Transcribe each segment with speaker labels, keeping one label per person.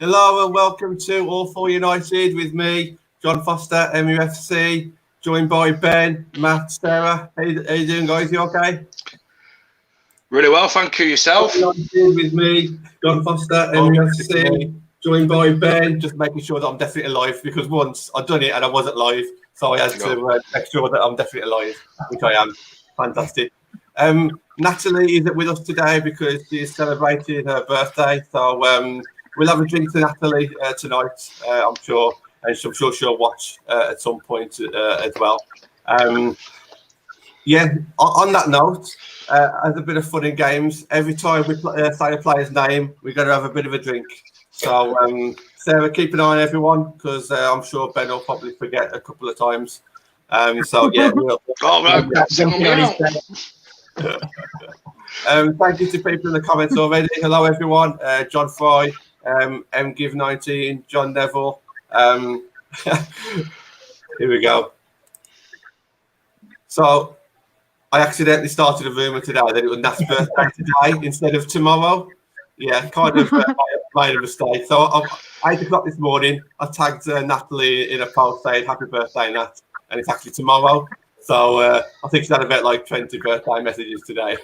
Speaker 1: Hello and welcome to All For United with me, John Foster, MUFC, joined by Ben, Matt, Sarah. How you doing, guys? You okay?
Speaker 2: Really well, thank you. Yourself?
Speaker 1: With me, John Foster, MUFC, joined by Ben, just making sure that I'm definitely alive because once I've done it and I wasn't live, so I had to make sure that I'm definitely alive, which I am. Fantastic. Natalie is with us today because she's celebrating her birthday, so we'll have a drink to Natalie tonight, I'm sure, and I'm sure she'll watch at some point as well. Yeah, on that note, as a bit of fun in games, every time we say a player's name, we're going to have a bit of a drink. So, Sarah, keep an eye on everyone because I'm sure Ben will probably forget a couple of times. So, yeah, thank you to people in the comments already. Hello, everyone. John Fry, MGive19, John Neville. Here we go. So, I accidentally started a rumour today that it was Nat's birthday today instead of tomorrow. Yeah, kind of made a mistake. So, 8 o'clock this morning, I tagged Natalie in a post saying, "Happy birthday, Nat," and it's actually tomorrow. So I think she's had about like 20 birthday messages today.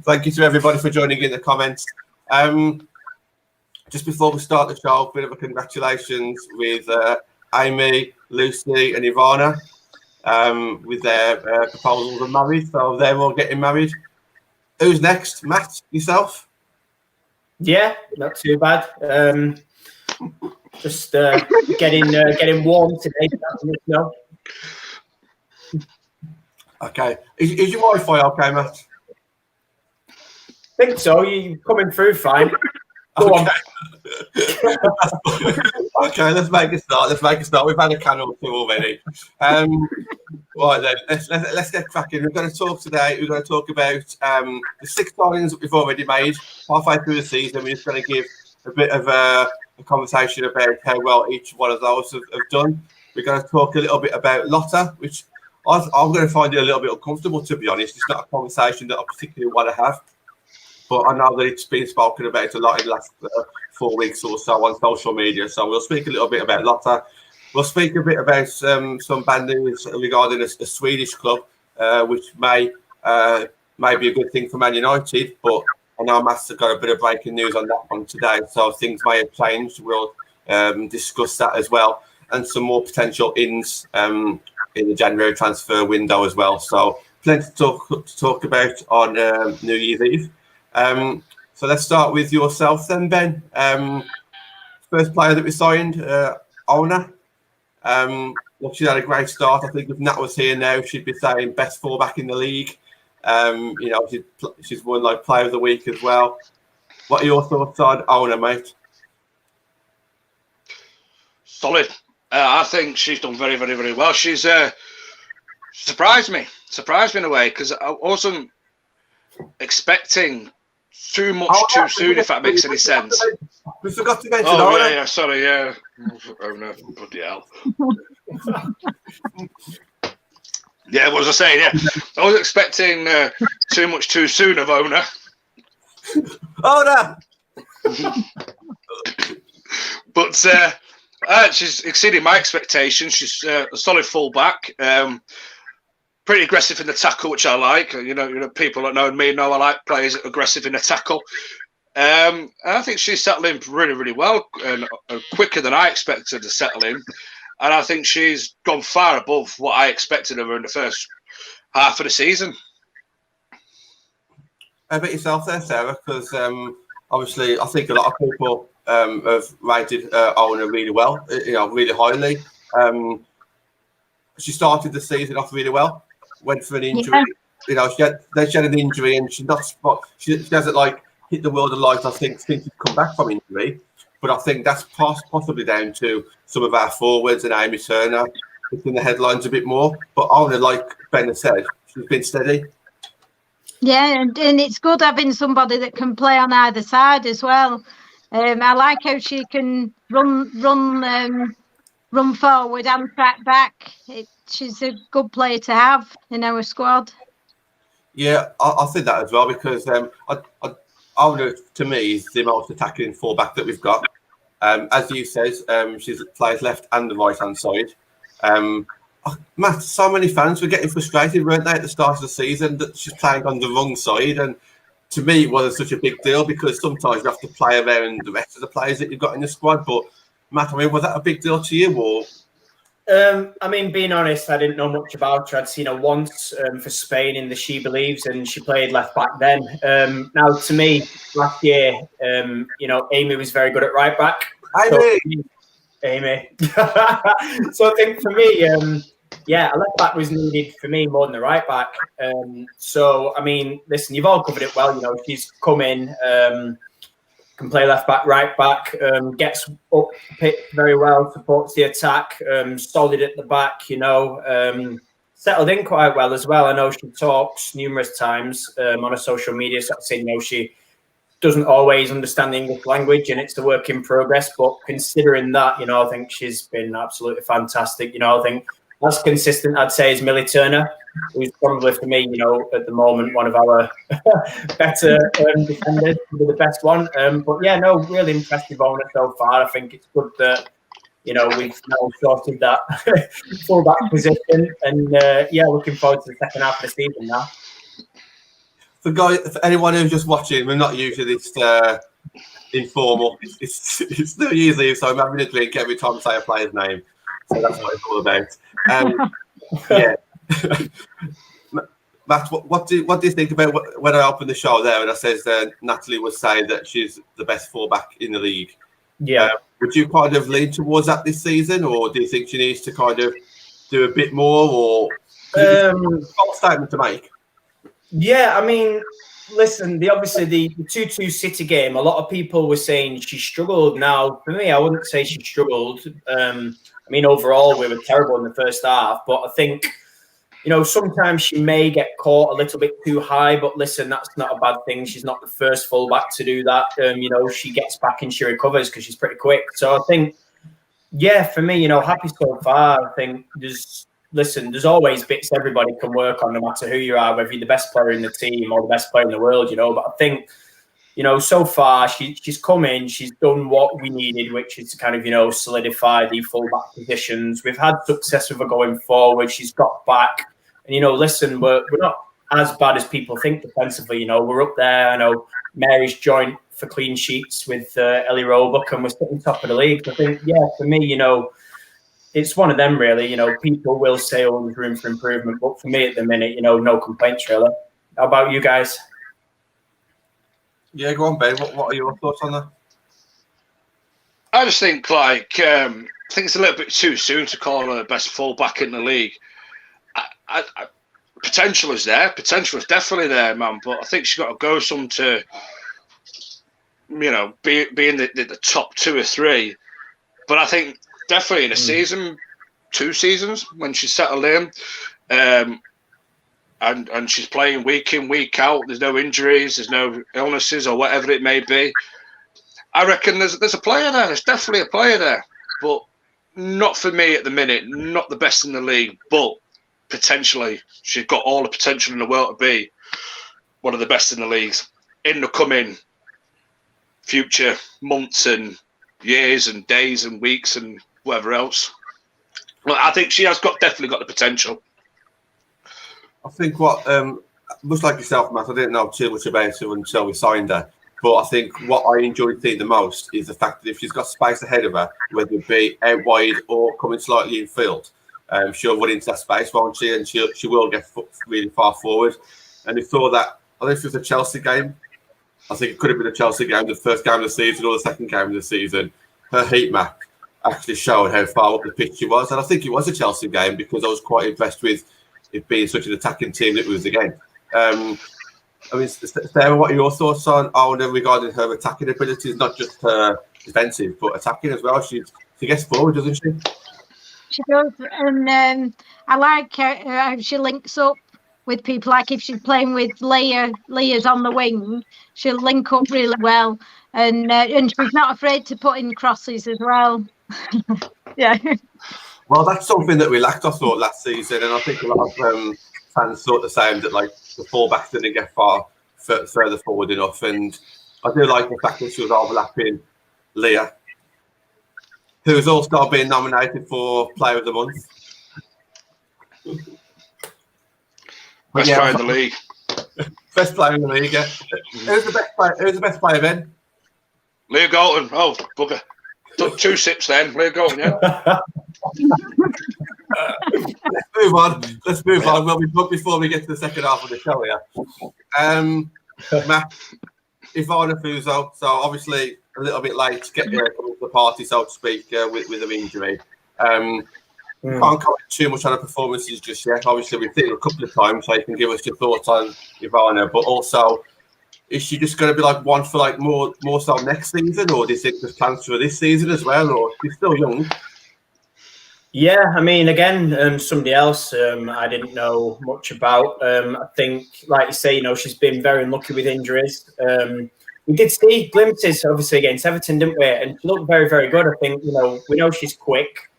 Speaker 1: Thank you to everybody for joining in the comments. Just before we start the show, a bit of a congratulations with Amy, Lucy and Ivana with their proposals of marriage. So they're all getting married. Who's next? Matt, yourself?
Speaker 3: Yeah, not too bad. Just getting warm today. No.
Speaker 1: Okay. Is your Wi-Fi okay, Matt?
Speaker 3: I think so. You're coming through fine. Go on.
Speaker 1: Okay, let's make a start. We've had a can or two already. Right then, let's get cracking. We're going to talk today. We're going to talk about the 6 signings that we've already made halfway through the season. We're just going to give a bit of a conversation about how well each one of those have done. We're going to talk a little bit about Lotta, which I'm going to find it a little bit uncomfortable, to be honest. It's not a conversation that I particularly want to have, but I know that it's been spoken about a lot in the last 4 weeks or so on social media. So we'll speak a little bit about Lotta. We'll speak a bit about some bad news regarding a Swedish club, which may be a good thing for Man United, but I know Matt's got a bit of breaking news on that one today, so things may have changed. We'll discuss that as well, and some more potential ins in the January transfer window as well. So plenty to talk about on New Year's Eve. So let's start with yourself then, Ben. First player that we signed, Ona. Well, she had a great start. I think if Nat was here now, she'd be saying best fullback in the league. You know, she's won like Player of the Week as well. What are your thoughts on Ona, mate?
Speaker 2: Solid. I think she's done very, very, very well. She's surprised me in a way because I wasn't expecting too much too soon, if that makes any sense.
Speaker 1: We forgot to mention.
Speaker 2: Oh yeah, sorry, yeah. Oh no, bloody hell. Yeah, what was I saying? Yeah, I was expecting too much too soon of Ona.
Speaker 1: Ona.
Speaker 2: But she's exceeded my expectations. She's a solid fullback, pretty aggressive in the tackle, which I like. You know, people that know me know I like players aggressive in the tackle. And I think she's settling really, really well and quicker than I expected her to settle in. And I think she's gone far above what I expected of her in the first half of the season.
Speaker 1: How about yourself there, Sarah? Because obviously, I think a lot of people have rated Ona really well, you know, really highly. She started the season off really well, went for an injury. Yeah. You know, she had an injury and she hasn't like hit the world of light, I think, since she's come back from injury. But I think that's possibly down to some of our forwards and Amy Turner in the headlines a bit more. But Ona, like Ben has said, she's been steady.
Speaker 4: Yeah, and it's good having somebody that can play on either side as well. I like how she can run forward and track back. She's a good player to have in our squad.
Speaker 1: Yeah, I think that as well because Alder, to me, is the most attacking fullback that we've got. As you says, she plays left and the right hand side. Matt, so many fans were getting frustrated, weren't they, at the start of the season that she's playing on the wrong side. And to me, it wasn't such a big deal because sometimes you have to play around the rest of the players that you've got in the squad. But Matt, I mean, was that a big deal to you, or?
Speaker 3: I mean, being honest, I didn't know much about her. I'd seen her once for Spain in the She Believes, and she played left back then. Now, to me, last year, Amy was very good at right back. Amy. So I think for me, a left back was needed for me more than the right back. So, I mean, listen, you've all covered it well. She's come in, can play left back, right back, gets up pick very well, supports the attack, solid at the back, settled in quite well as well. I know she talks numerous times on her social media, saying, she doesn't always understand the English language and it's a work in progress. But considering that, I think she's been absolutely fantastic. I think that's consistent, I'd say, is Millie Turner, who's probably, for me, at the moment, one of our better defenders, probably the best one. But yeah, no, really impressive owner so far. I think it's good that, we've now sorted that full-back position. And looking forward to the second half of the season now.
Speaker 1: For anyone who's just watching, we're not usually this informal. It's New Year's Eve, so I'm having a drink every time I say a player's name. So that's what it's all about. Matt, what do you think about when I opened the show there and I says Natalie was saying that she's the best fullback in the league?
Speaker 3: Yeah.
Speaker 1: Would you kind of lean towards that this season, or do you think she needs to kind of do a bit more, or it's a bold statement to make?
Speaker 3: Yeah, I mean, listen, the 2-2 City game, a lot of people were saying she struggled. Now, for me, I wouldn't say she struggled. I mean, overall, we were terrible in the first half. But I think, sometimes she may get caught a little bit too high. But listen, that's not a bad thing. She's not the first fullback to do that. She gets back and she recovers because she's pretty quick. So I think, for me, happy so far. I think there's always bits everybody can work on, no matter who you are, whether you're the best player in the team or the best player in the world, But I think, so far she's come in, she's done what we needed, which is to kind of, solidify the fullback positions. We've had success with her going forward. She's got back. And, listen, we're not as bad as people think defensively. We're up there. I know Mary's joint for clean sheets with Ellie Roebuck, and we're sitting top of the league. So I think, for me, it's one of them, really. People will say, there's room for improvement. But for me at the minute, no complaints, really. How about you guys?
Speaker 1: Yeah, go on, Ben. What are your thoughts on that?
Speaker 2: I just think, I think it's a little bit too soon to call her the best fullback in the league. Potential is there. Potential is definitely there, man. But I think she's got to go some to, be in the top 2 or 3. But I think definitely in a season, 2 seasons, when she's settled in, and she's playing week in, week out, there's no injuries, there's no illnesses or whatever it may be, I reckon there's a player there. There's definitely a player there. But not for me at the minute, not the best in the league, but potentially she's got all the potential in the world to be one of the best in the leagues in the coming future months and years and days and weeks and whatever else. Well, I think she has definitely got the potential.
Speaker 1: I think much like yourself, Matt, I didn't know too much about her until we signed her. But I think what I enjoyed seeing the most is the fact that if she's got space ahead of her, whether it be out wide or coming slightly in field, she'll run into that space, won't she? And she will get really far forward. And we saw that, I don't know if it was a Chelsea game. I think it could have been a Chelsea game, the first game of the season or the second game of the season. Her heat map actually showed how far up the pitch she was. And I think it was a Chelsea game because I was quite impressed with it being such an attacking team that it was again. Sarah, what are your thoughts on Ona regarding her attacking abilities, not just her defensive, but attacking as well? She gets forward, doesn't she?
Speaker 4: She does. And I like how she links up with people. Like if she's playing with Leah's on the wing, she'll link up really well. And she's not afraid to put in crosses as well. Yeah.
Speaker 1: Well, that's something that we lacked, I thought, last season, and I think a lot of fans thought the same, that like the fullbacks didn't get further forward enough. And I do like the fact that she was overlapping Leah, who's also been nominated for Player of the Month.
Speaker 2: Best player in the league.
Speaker 1: Best player in the league. Yeah. Who's the best player? Who's the best player, Ben?
Speaker 2: Leah Galton. Oh, bugger. Took 2 sips then. Leah Galton, yeah.
Speaker 1: Let's move on. We'll be booked before we get to the second half of the show here. Matt, Ivana Fuso. So obviously a little bit late to get coming to the party, so to speak, with an injury. Can't comment too much on her performances just yet. Obviously, we've seen her a couple of times, so you can give us your thoughts on Ivana. But also, is she just going to be like one for like more so next season, or do you think there's plans for this season as well? Or she's still young.
Speaker 3: Yeah, I mean, again, somebody else I didn't know much about. I think, like you say, she's been very unlucky with injuries. We did see glimpses, obviously, against Everton, didn't we? And she looked very, very good. I think, we know she's quick.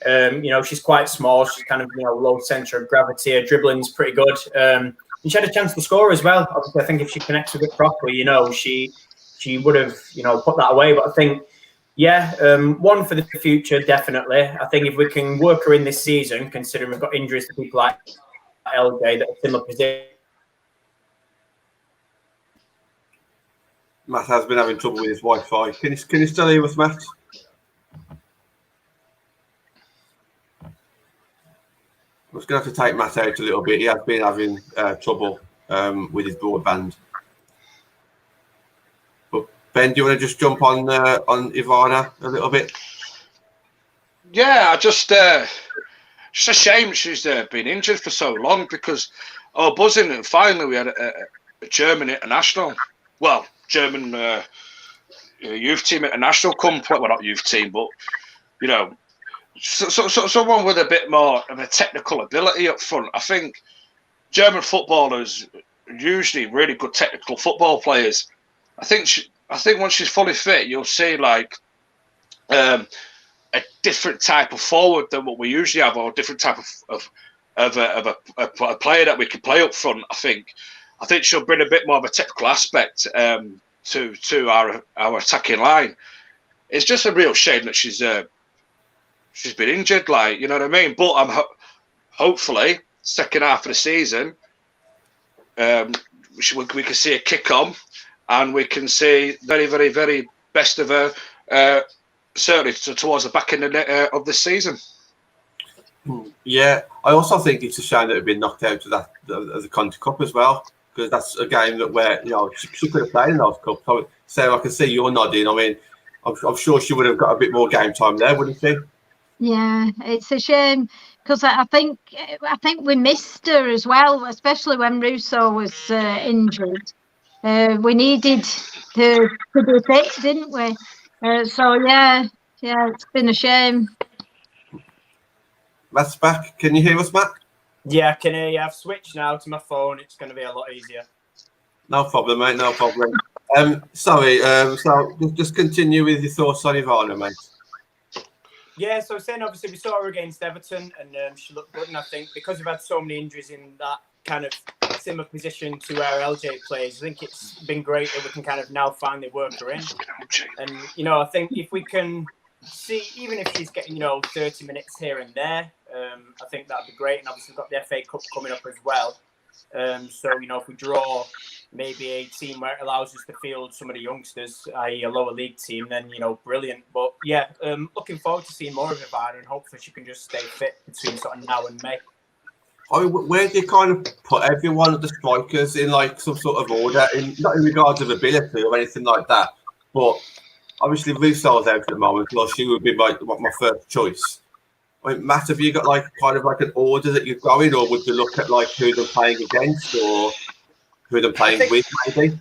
Speaker 3: She's quite small. She's kind of, low centre of gravity. Her dribbling's pretty good. And she had a chance to score as well. Obviously, I think if she connects with it properly, she would have, put that away. But I think, one for the future, definitely. I think if we can work her in this season, considering we've got injuries to people like LJ that are similar position.
Speaker 1: Matt has been having trouble with his Wi-Fi. Can you still hear us, Matt? I was going to have to take Matt out a little bit. He has been having trouble with his broadband. But Ben, do you want to just jump on Ivana a little bit?
Speaker 2: Yeah, it's a shame she's been injured for so long because buzzing. And finally, we had a German international. Well, German youth team international complex. Well, not youth team, but So someone with a bit more of a technical ability up front. I think German footballers are usually really good technical football players. I think once she's fully fit, you'll see like a different type of forward than what we usually have, or a different type of a player that we can play up front. I think she'll bring a bit more of a technical aspect to our attacking line. It's just a real shame that she's been injured, like, you know what I mean? But I'm hopefully second half of the season, we can see a kick on, and we can see very, very, very best of her, certainly towards the back end of this season.
Speaker 1: Yeah, I also think it's a shame that we've been knocked out of that as a Conti Cup as well, because that's a game that where she could have played in those cups. So I can see you're nodding. I mean, I'm sure she would have got a bit more game time there, wouldn't she?
Speaker 4: Yeah, it's a shame because I think we missed her as well, especially when Russo was injured. We needed to be fit, didn't we? So yeah, it's been a shame.
Speaker 1: Matt's back. Can you hear us, Matt?
Speaker 3: Yeah, I can hear you. I've switched now to my phone. It's going to be a lot easier.
Speaker 1: No problem, mate. No problem. Sorry. So just continue with your thoughts on Ivana, mate.
Speaker 3: Yeah, so saying obviously we saw her against Everton and she looked good, and I think because we've had so many injuries in that kind of similar position to where LJ plays, I think it's been great that we can kind of now finally work her in. And, I think if we can see, even if she's getting, 30 minutes here and there, I think that'd be great. And obviously we've got the FA Cup coming up as well. So, if we draw maybe a team where it allows us to field some of the youngsters, i.e. a lower league team, then, brilliant. But yeah, looking forward to seeing more of Ivana, and hopefully she can just stay fit between sort of now and May.
Speaker 1: Where do you kind of put everyone of the strikers in like some sort of order, not in regards of ability or anything like that, but obviously Russo's out at the moment, well, she would be my first choice. I mean, Matt, have you got like kind of like an order that you're going, or would you look at like who they're playing against or who they're playing with, maybe?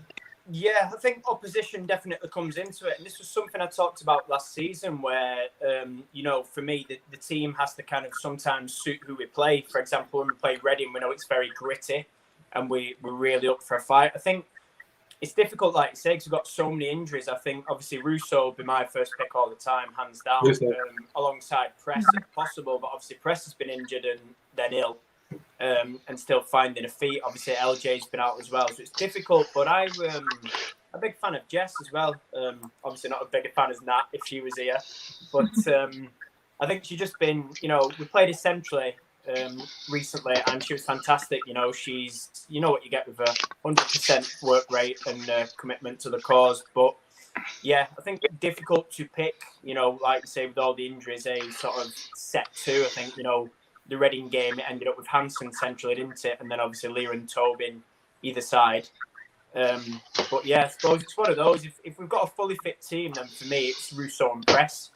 Speaker 3: Yeah, I think opposition definitely comes into it. And this was something I talked about last season where, for me, the team has to kind of sometimes suit who we play. For example, when we play Reading, we know it's very gritty and we're really up for a fight. I think it's difficult, like you say, because we've got so many injuries. I think, obviously, Russo would be my first pick all the time, hands down, alongside Press if possible. But obviously, Press has been injured and then ill. And still finding a feet. Obviously, LJ's been out as well, so it's difficult. But I a big fan of Jess as well. Obviously not a bigger fan as Nat if she was here, but I think she's just been, we played essentially recently, and she was fantastic. She's, what you get with her, 100% work rate and commitment to the cause. But yeah, I think difficult to pick, like you say, with all the injuries, a sort of set two. I think, the Reading game, it ended up with Hansen centrally, didn't it? And then obviously Leah and Tobin either side. But yeah, I suppose it's one of those. If we've got a fully fit team, then for me, it's Rousseau and Press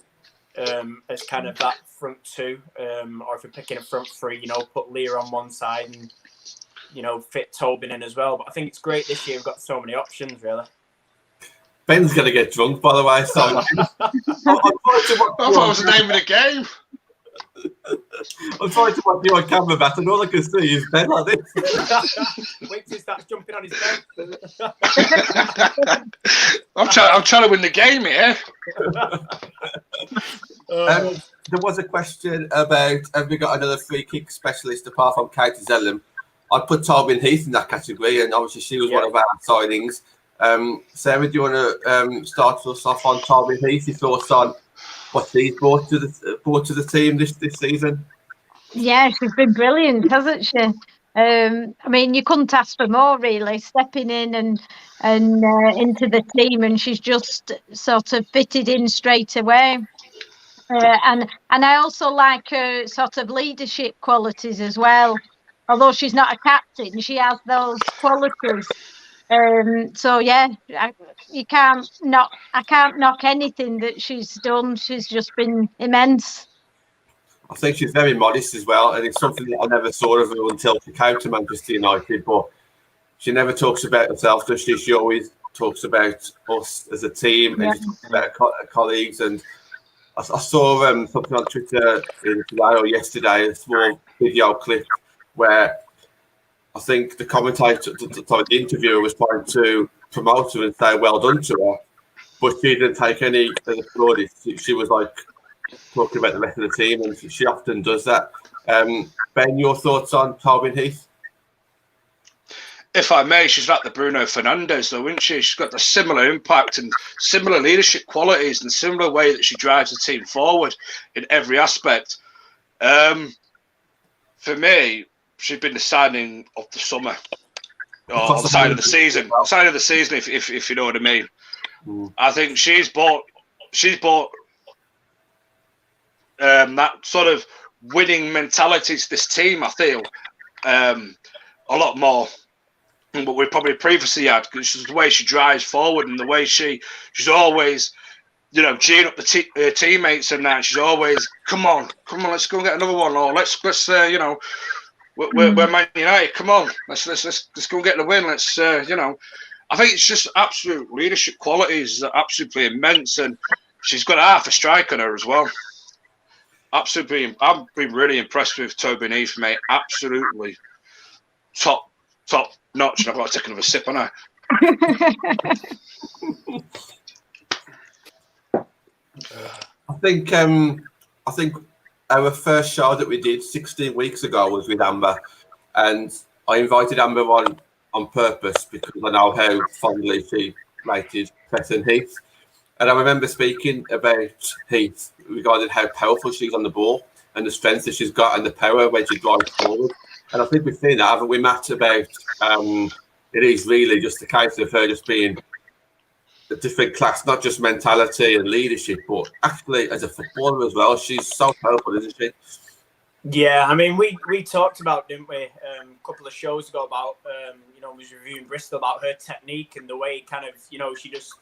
Speaker 3: as kind of that front two. Or if we're picking a front three, put Leah on one side and, fit Tobin in as well. But I think it's great this year. We've got so many options, really.
Speaker 1: Ben's going to get drunk, by the way. So I
Speaker 2: thought it was the name of the game.
Speaker 1: I'm trying to watch you on camera, Matt, and all I can see is Ben like this.
Speaker 3: Wait till he starts jumping on his bed.
Speaker 2: I'm trying to win the game here.
Speaker 1: There was a question about, have we got another free kick specialist apart from Katie Zellum? I'd put Tobin Heath in that category, and obviously she was one of our signings. Sarah, do you want to start us off on Tobin Heath? Your thoughts on what she's brought to the team this season?
Speaker 4: Yeah, she's been brilliant, hasn't she? I mean, you couldn't ask for more, really, stepping in and into the team, and she's just sort of fitted in straight away. And I also like her sort of leadership qualities as well. Although she's not a captain, she has those qualities. So yeah, I can't knock anything that she's done. She's just been immense.
Speaker 1: I think she's very modest as well, and it's something that I never saw of her until she came to Manchester United. But she never talks about herself, does she? She always talks about us as a team, and she talks about her colleagues. And I saw something on Twitter today or yesterday, a small video clip where I think the commentator, the interviewer, was trying to promote her and say well done to her, but she didn't take any of the applaudis. She was like talking about the rest of the team, and she often does that. Ben, your thoughts on Tobin Heath?
Speaker 2: If I may, she's like the Bruno Fernandes, though, isn't she? She's got the similar impact and similar leadership qualities and similar way that she drives the team forward in every aspect. For me, she's been the signing of the summer, or the sign of the season. Sign of the season, if you know what I mean. I think she's brought that sort of winning mentality to this team. I feel a lot more than what we probably previously had, because the way she drives forward and the way she's always, geeing up the teammates and that. She's always, come on, let's go and get another one, or let's we're Man United. Come on, let's go and get the win. Let's I think it's just absolute leadership qualities that are absolutely immense, and she's got half a strike on her as well. Absolutely, I've been really impressed with Tobin Heath, mate. Absolutely top notch. And I've got to take another sip on her.
Speaker 1: I think our first show that we did 16 weeks ago was with Amber, and I invited Amber on purpose because I know how fondly she rated Preston Heath. And I remember speaking about Heath regarding how powerful she's on the ball and the strength that she's got and the power when she drives forward. And I think we've seen that, haven't we, Matt, about it is really just a case of her just being a different class, not just mentality and leadership, but actually as a footballer as well. She's so powerful, isn't she?
Speaker 3: Yeah, I mean, we talked about, didn't we, a couple of shows ago about, we was reviewing Bristol about her technique and the way kind of, she just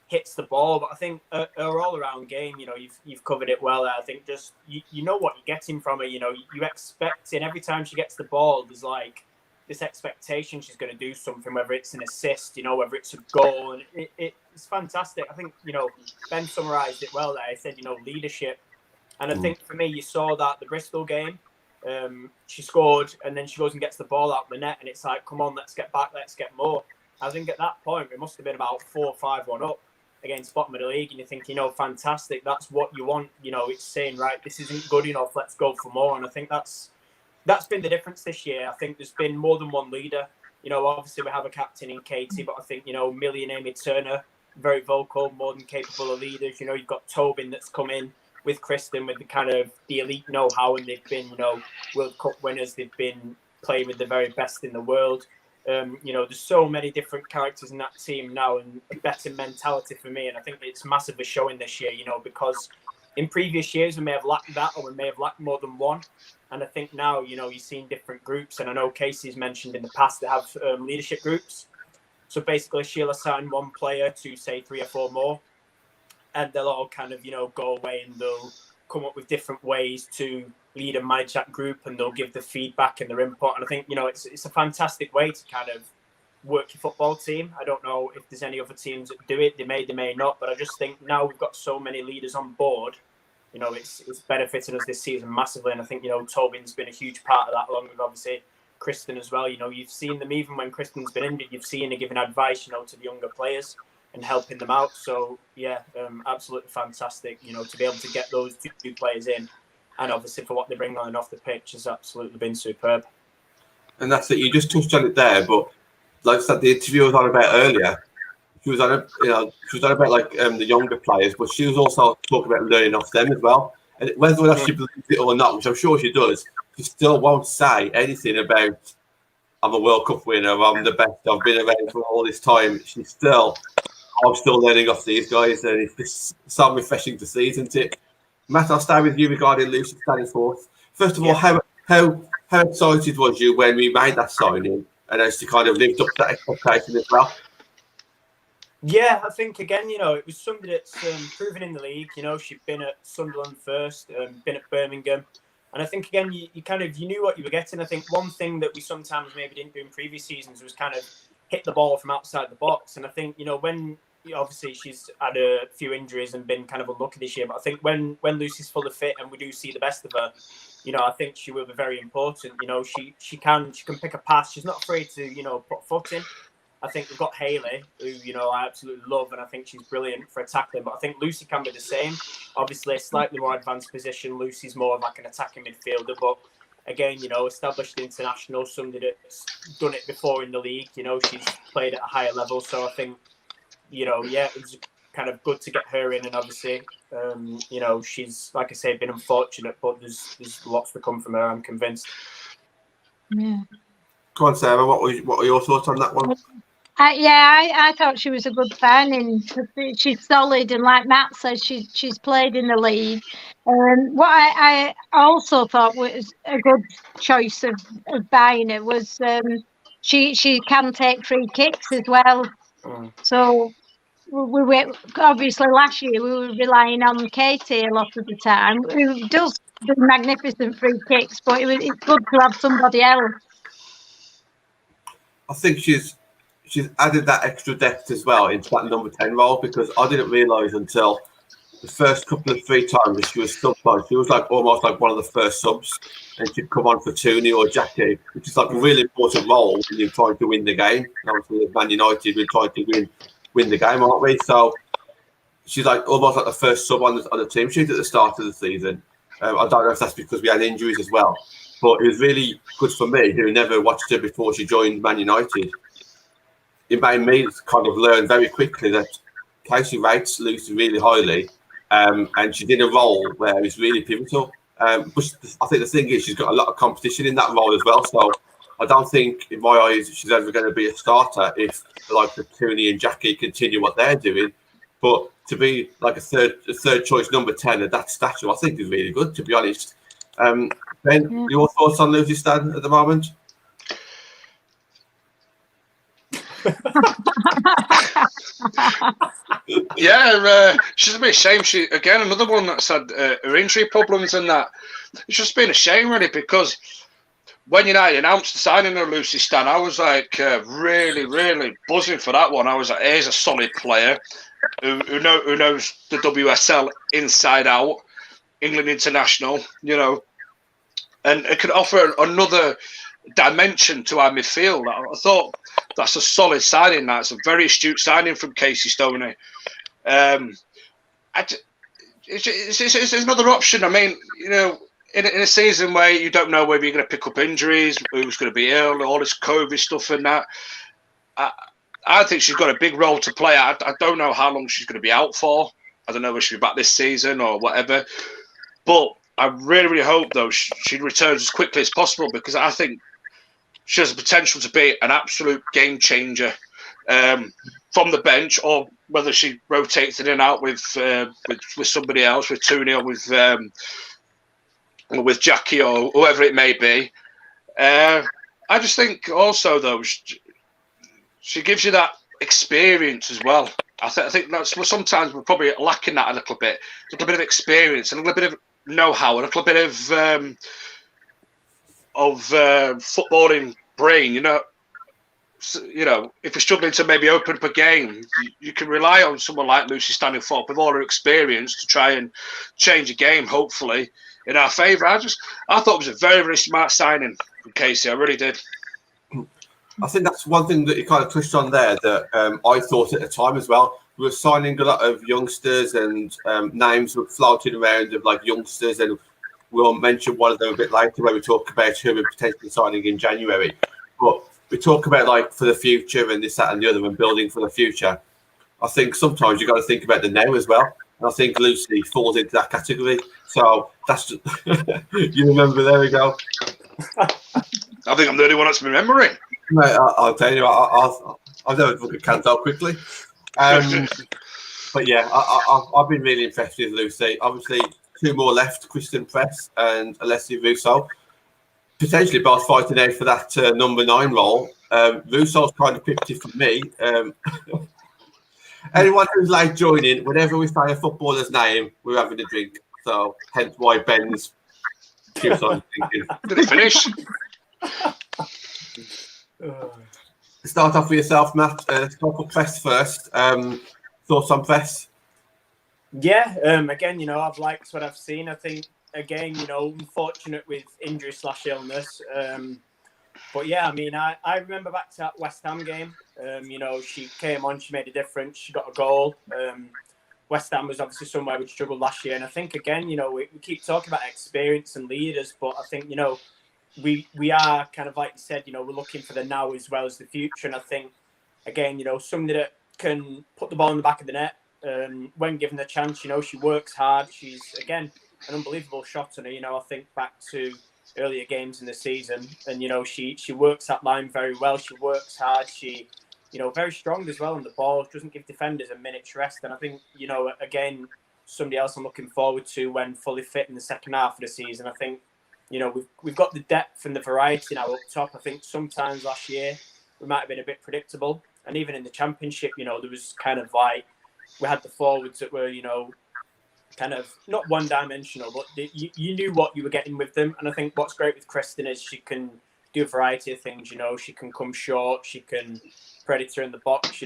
Speaker 3: hits the ball. But I think her all-around game, you've covered it well. I think just, you know what you're getting from her. You expect, and every time she gets the ball, there's like this expectation she's going to do something, whether it's an assist, whether it's a goal. And it's fantastic. I think, Ben summarised it well there. I said, leadership. And I think for me, you saw that the Bristol game, she scored and then she goes and gets the ball out the net and it's like, come on, let's get back, let's get more. I think at that point, it must have been about 4-5-1 up against bottom of the league. And you think, fantastic, that's what you want. It's saying, right, this isn't good enough, let's go for more. And I think that's been the difference this year. I think there's been more than one leader. you know, obviously we have a captain in Katie, but I think, you know, Millie and Amy Turner, very vocal, more than capable of leaders. You know, you've got Tobin that's come in with Kristen with the kind of the elite know-how, and they've been, you know, World Cup winners. They've been playing with the very best in the world. You know, there's so many different characters in that team now, and a better mentality for me. And I think it's massively showing this year, you know, because in previous years we may have lacked that, or we may have lacked more than one. And I think now, you know, you're seeing different groups. And I know Casey's mentioned in the past they have leadership groups. So basically she'll assign one player to, say, 3 or 4 more. And they'll all kind of, you know, go away and they'll come up with different ways to lead and manage that group, and they'll give the feedback and their input. And I think, you know, it's a fantastic way to kind of work your football team. I don't know if there's any other teams that do it. They may not. But I just think now we've got so many leaders on board, you know, it's benefiting us this season massively. And I think, you know, Tobin's been a huge part of that, along with obviously Kristen as well. You know, you've seen them, even when Kristen's been injured, you've seen her giving advice, you know, to the younger players and helping them out. So, yeah, absolutely fantastic, you know, to be able to get those two players in. And obviously for what they bring on and off the pitch has absolutely been superb.
Speaker 1: And that's it. You just touched on it there, but like I said, the interview I was on about earlier, she was on about like the younger players, but she was also talking about learning off them as well. And whether or not she believes it or not, which I'm sure she does, she still won't say anything about I'm a World Cup winner, I'm the best, I've been around for all this time. I'm still learning off these guys, and it's just so refreshing to see, isn't it? Matt, I'll start with you regarding Lucy standing fourth. First of all, how excited was you when we made that signing, and as she kind of lived up to that expectation as well?
Speaker 3: Yeah, I think, again, you know, it was somebody that's proven in the league. You know, she'd been at Sunderland first, been at Birmingham. And I think, again, you knew what you were getting. I think one thing that we sometimes maybe didn't do in previous seasons was kind of hit the ball from outside the box. And I think, you know, when obviously she's had a few injuries and been kind of unlucky this year, but I think when Lucy's fully fit and we do see the best of her, you know, I think she will be very important. You know, she can pick a pass. She's not afraid to, you know, put a foot in. I think we've got Hayley, who, you know, I absolutely love, and I think she's brilliant for attacking. But I think Lucy can be the same. Obviously, a slightly more advanced position. Lucy's more of like an attacking midfielder. But again, you know, established international, somebody that's done it before in the league. You know, she's played at a higher level. So I think, you know, yeah, it was kind of good to get her in. And obviously, you know, she's, like I say, been unfortunate, but there's lots to come from her, I'm convinced.
Speaker 4: Yeah.
Speaker 1: Go on, Sarah. What are your thoughts on that one?
Speaker 4: I thought she was a good signing. She's solid, and like Matt says, she's played in the league. What I also thought was a good choice of buying her was she can take free kicks as well. So we were obviously last year we were relying on Katie a lot of the time, who does the magnificent free kicks, but it's good to have somebody else.
Speaker 1: I think she's added that extra depth as well into that number 10 role, because I didn't realise until the first couple of 3 times that she was subbed on. She was like almost like one of the first subs, and she'd come on for Toonie or Jackie, which is like a really important role when you're trying to win the game. And obviously with Man United, we're trying to win the game, aren't we? So she's like almost like the first sub on the team sheet at the start of the season. I don't know if that's because we had injuries as well, but it was really good for me, who never watched her before she joined Man United. It made me kind of learn very quickly that Casey rates Lucy really highly, and she did a role where it's really pivotal. But I think the thing is, she's got a lot of competition in that role as well. So I don't think, in my eyes, she's ever going to be a starter if like the Toonie and Jackie continue what they're doing. But to be like a third choice number 10 at that stature, I think is really good, to be honest. Ben, your thoughts on Lucy Stan at the moment?
Speaker 2: Yeah, she's a bit ashamed. She again, another one that's had her injury problems, and that it's just been a shame, really, because when United announced the signing of Lucy Stan, I was like really, really buzzing for that one. I was like, here's a solid player who knows the WSL inside out, England international, you know, and it could offer another dimension to our midfield. I thought that's a solid signing. That's a very astute signing from Casey Stoney. It's another option. I mean, you know, in a season where you don't know whether you're going to pick up injuries, who's going to be ill, all this COVID stuff and that, I think she's got a big role to play. I don't know how long she's going to be out for. I don't know if she'll be back this season or whatever. But I really, really hope, though, she returns as quickly as possible, because I think she has the potential to be an absolute game changer from the bench, or whether she rotates in and out with somebody else, with Tooney or with Jackie or whoever it may be. I just think also, though, she gives you that experience as well. I think that's sometimes we're probably lacking that a little bit of experience and a little bit of know-how and a little bit of footballing brain. You know, if you're struggling to maybe open up a game, you can rely on someone like Lucy Stanningthorpe with all her experience to try and change a game, hopefully in our favour. I thought it was a very, very smart signing from Casey. I really did.
Speaker 1: I think that's one thing that you kind of touched on there that I thought at the time as well. We were signing a lot of youngsters, and names were floating around of like youngsters, and we'll mention one of them a bit later when we talk about who we're potentially signing in January. But we talk about like for the future and this, that, and the other, and building for the future. I think sometimes you got to think about the now as well. And I think Lucy falls into that category. So that's just you remember. There we go.
Speaker 2: I think I'm the only one that's remembering.
Speaker 1: Mate, I'll tell you, I'll never look at Canto quickly. But yeah, I've been really impressed with Lucy. Obviously, two more left, Kristen Press and Alessia Russo. Potentially both fighting out for that number 9 role. Russo's kind of picked it for me. Anyone who's late joining, whenever we say a footballer's name, we're having a drink. So hence why Ben's keeps on thinking.
Speaker 2: Did it finish?
Speaker 1: Start off with yourself, Matt. Start with Press first. Thoughts on Press?
Speaker 3: Yeah, again, I've liked what I've seen. I think, again, unfortunate with injury/illness. But yeah, I mean, I remember back to that West Ham game. She came on, she made a difference, she got a goal. West Ham was obviously somewhere we struggled last year. And I think, again, we keep talking about experience and leaders, but I think, we are kind of, like you said, we're looking for the now as well as the future. And I think, again, somebody that can put the ball in the back of the net when given the chance. She works hard. She's, again, an unbelievable shot on her. I think back to earlier games in the season, and she works that line very well. She works hard. She, very strong as well on the ball. Doesn't give defenders a minute's rest. And I think, again, somebody else I'm looking forward to when fully fit in the second half of the season. I think, we've got the depth and the variety now up top. I think sometimes last year we might have been a bit predictable, and even in the Championship, there was kind of like we had the forwards that were, kind of not one-dimensional, but you knew what you were getting with them. And I think what's great with Kristen is she can do a variety of things. She can come short, she can predator in the box,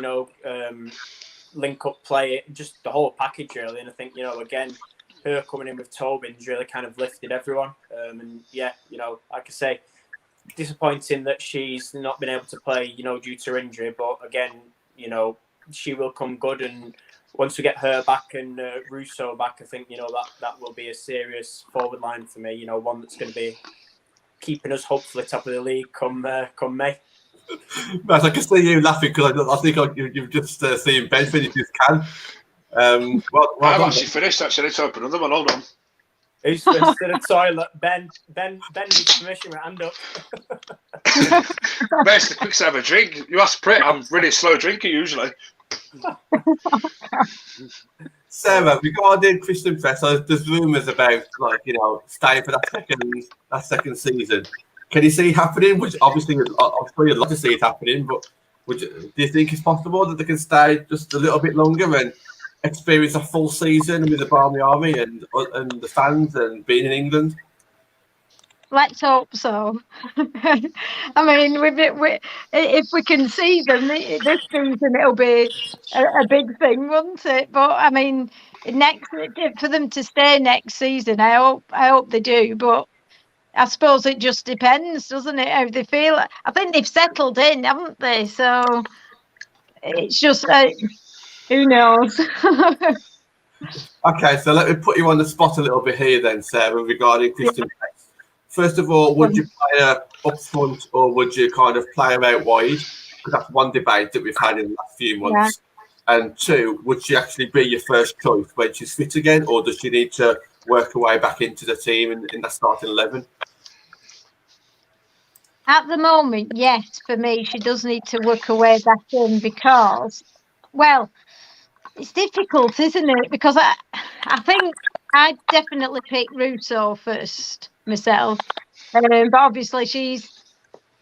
Speaker 3: link up play, just the whole package really. And I think, again, her coming in with Tobin's really kind of lifted everyone. And yeah, like I say, disappointing that she's not been able to play, due to her injury. But again, she will come good. And once we get her back and Russo back, I think, that will be a serious forward line for me, one that's going to be keeping us hopefully top of the league come May.
Speaker 1: Matt, I can see you laughing because I think you've just seen Ben finish his can.
Speaker 2: I've actually finished. Actually, let's open another one. Hold on.
Speaker 3: Who's to the toilet? Ben needs permission with hand up.
Speaker 2: Best the quick have a drink. You ask Pritt. I'm really a slow drinker usually.
Speaker 1: Sarah, regarding Kristen Press, there's rumours about staying for that second season. Can you see it happening? Which obviously, I'm sure you'd love to see it happening, but do you think it's possible that they can stay just a little bit longer and experience a full season with the Barmy Army and the fans and being in England?
Speaker 4: Let's hope so. I mean, if we can see them this season, it'll be a big thing, won't it? But I mean, for them to stay next season, I hope they do. But I suppose it just depends, doesn't it? How they feel. I think they've settled in, haven't they? So it's just who knows.
Speaker 1: Okay, so let me put you on the spot a little bit here then, Sarah, regarding Christian Press. First of all, would you play her up front or would you kind of play her out wide? Because that's one debate that we've had in the last few months. Yeah. And two, would she actually be your first choice when she's fit again, or does she need to work her way back into the team in that starting 11?
Speaker 4: At the moment, yes, for me, she does need to work her way back in because, well, it's difficult, isn't it? Because I think I'd definitely pick Russo first myself. But obviously she's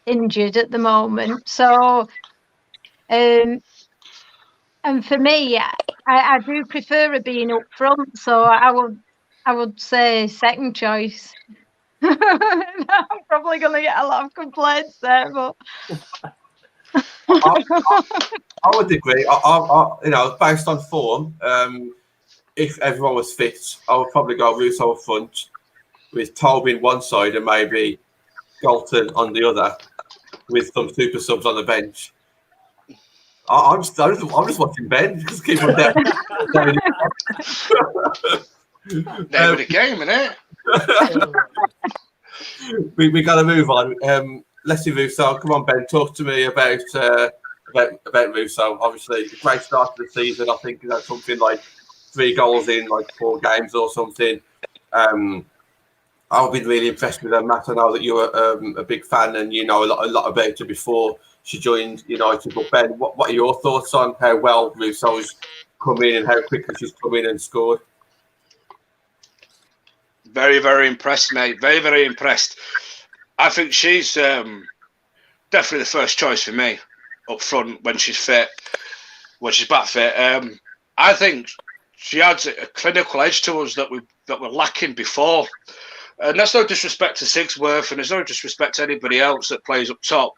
Speaker 4: injured at the moment. So, and for me, I do prefer her being up front. So I would say second choice. I'm probably going to get a lot of complaints there, but
Speaker 1: I would agree. I based on form, if everyone was fit, I would probably go Russo up front with Tobin one side and maybe Galton on the other, with some super subs on the bench. I'm just watching Ben. Just keep on down.
Speaker 2: Name of the game, innit?
Speaker 1: we got to move on. Leslie Russo, come on, Ben. Talk to me about Russo. Obviously, great start to the season. I think something like 3 goals in like 4 games or something. I've been really impressed with her, Matt. I know that you're a big fan and you know a lot about her before she joined United. But Ben, what are your thoughts on how well Russo's come in and how quickly she's come in and scored?
Speaker 2: Very, very impressed, mate. Very, very impressed. I think she's definitely the first choice for me up front when she's fit, when she's back fit. I think she adds a clinical edge to us that we're lacking before. And that's no disrespect to Sigsworth, and there's no disrespect to anybody else that plays up top.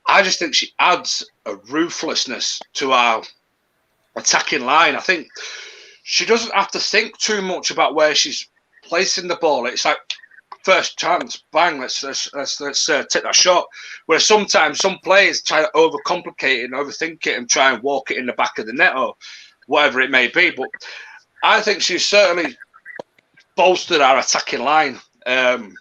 Speaker 2: I just think she adds a ruthlessness to our attacking line. I think she doesn't have to think too much about where she's placing the ball. It's like first chance, bang, let's take that shot. Whereas sometimes some players try to overcomplicate it and overthink it and try and walk it in the back of the net or whatever it may be. But I think she's certainly bolstered our attacking line. And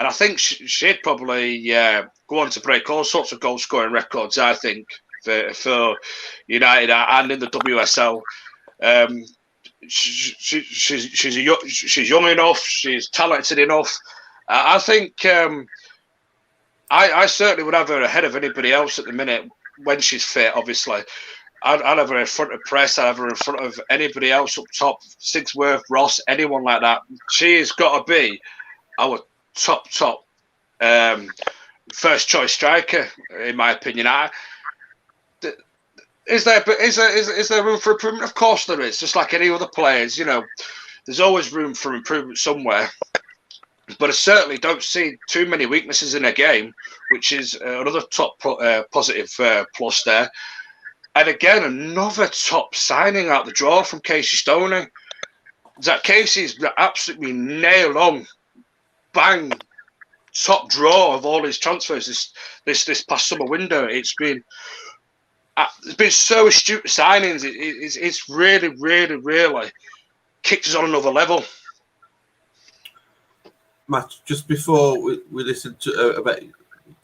Speaker 2: I think she'd probably go on to break all sorts of goal scoring records, I think, for United and in the WSL. She's young enough, she's talented enough. I think I certainly would have her ahead of anybody else at the minute when she's fit, obviously. I'd have her in front of Press. I'd have her in front of anybody else up top, Sigsworth, Ross, anyone like that. She has got to be our top first choice striker, in my opinion. Is there room for improvement? Of course there is. Just like any other players, there's always room for improvement somewhere. But I certainly don't see too many weaknesses in her game, which is another top positive plus there. And again, another top signing out the draw from Casey Stoney. That Casey's absolutely nailed on, bang, top draw of all his transfers this past summer window. It's been so astute signings. It's really, really, really kicked us on another level.
Speaker 1: Matt, just before we listen to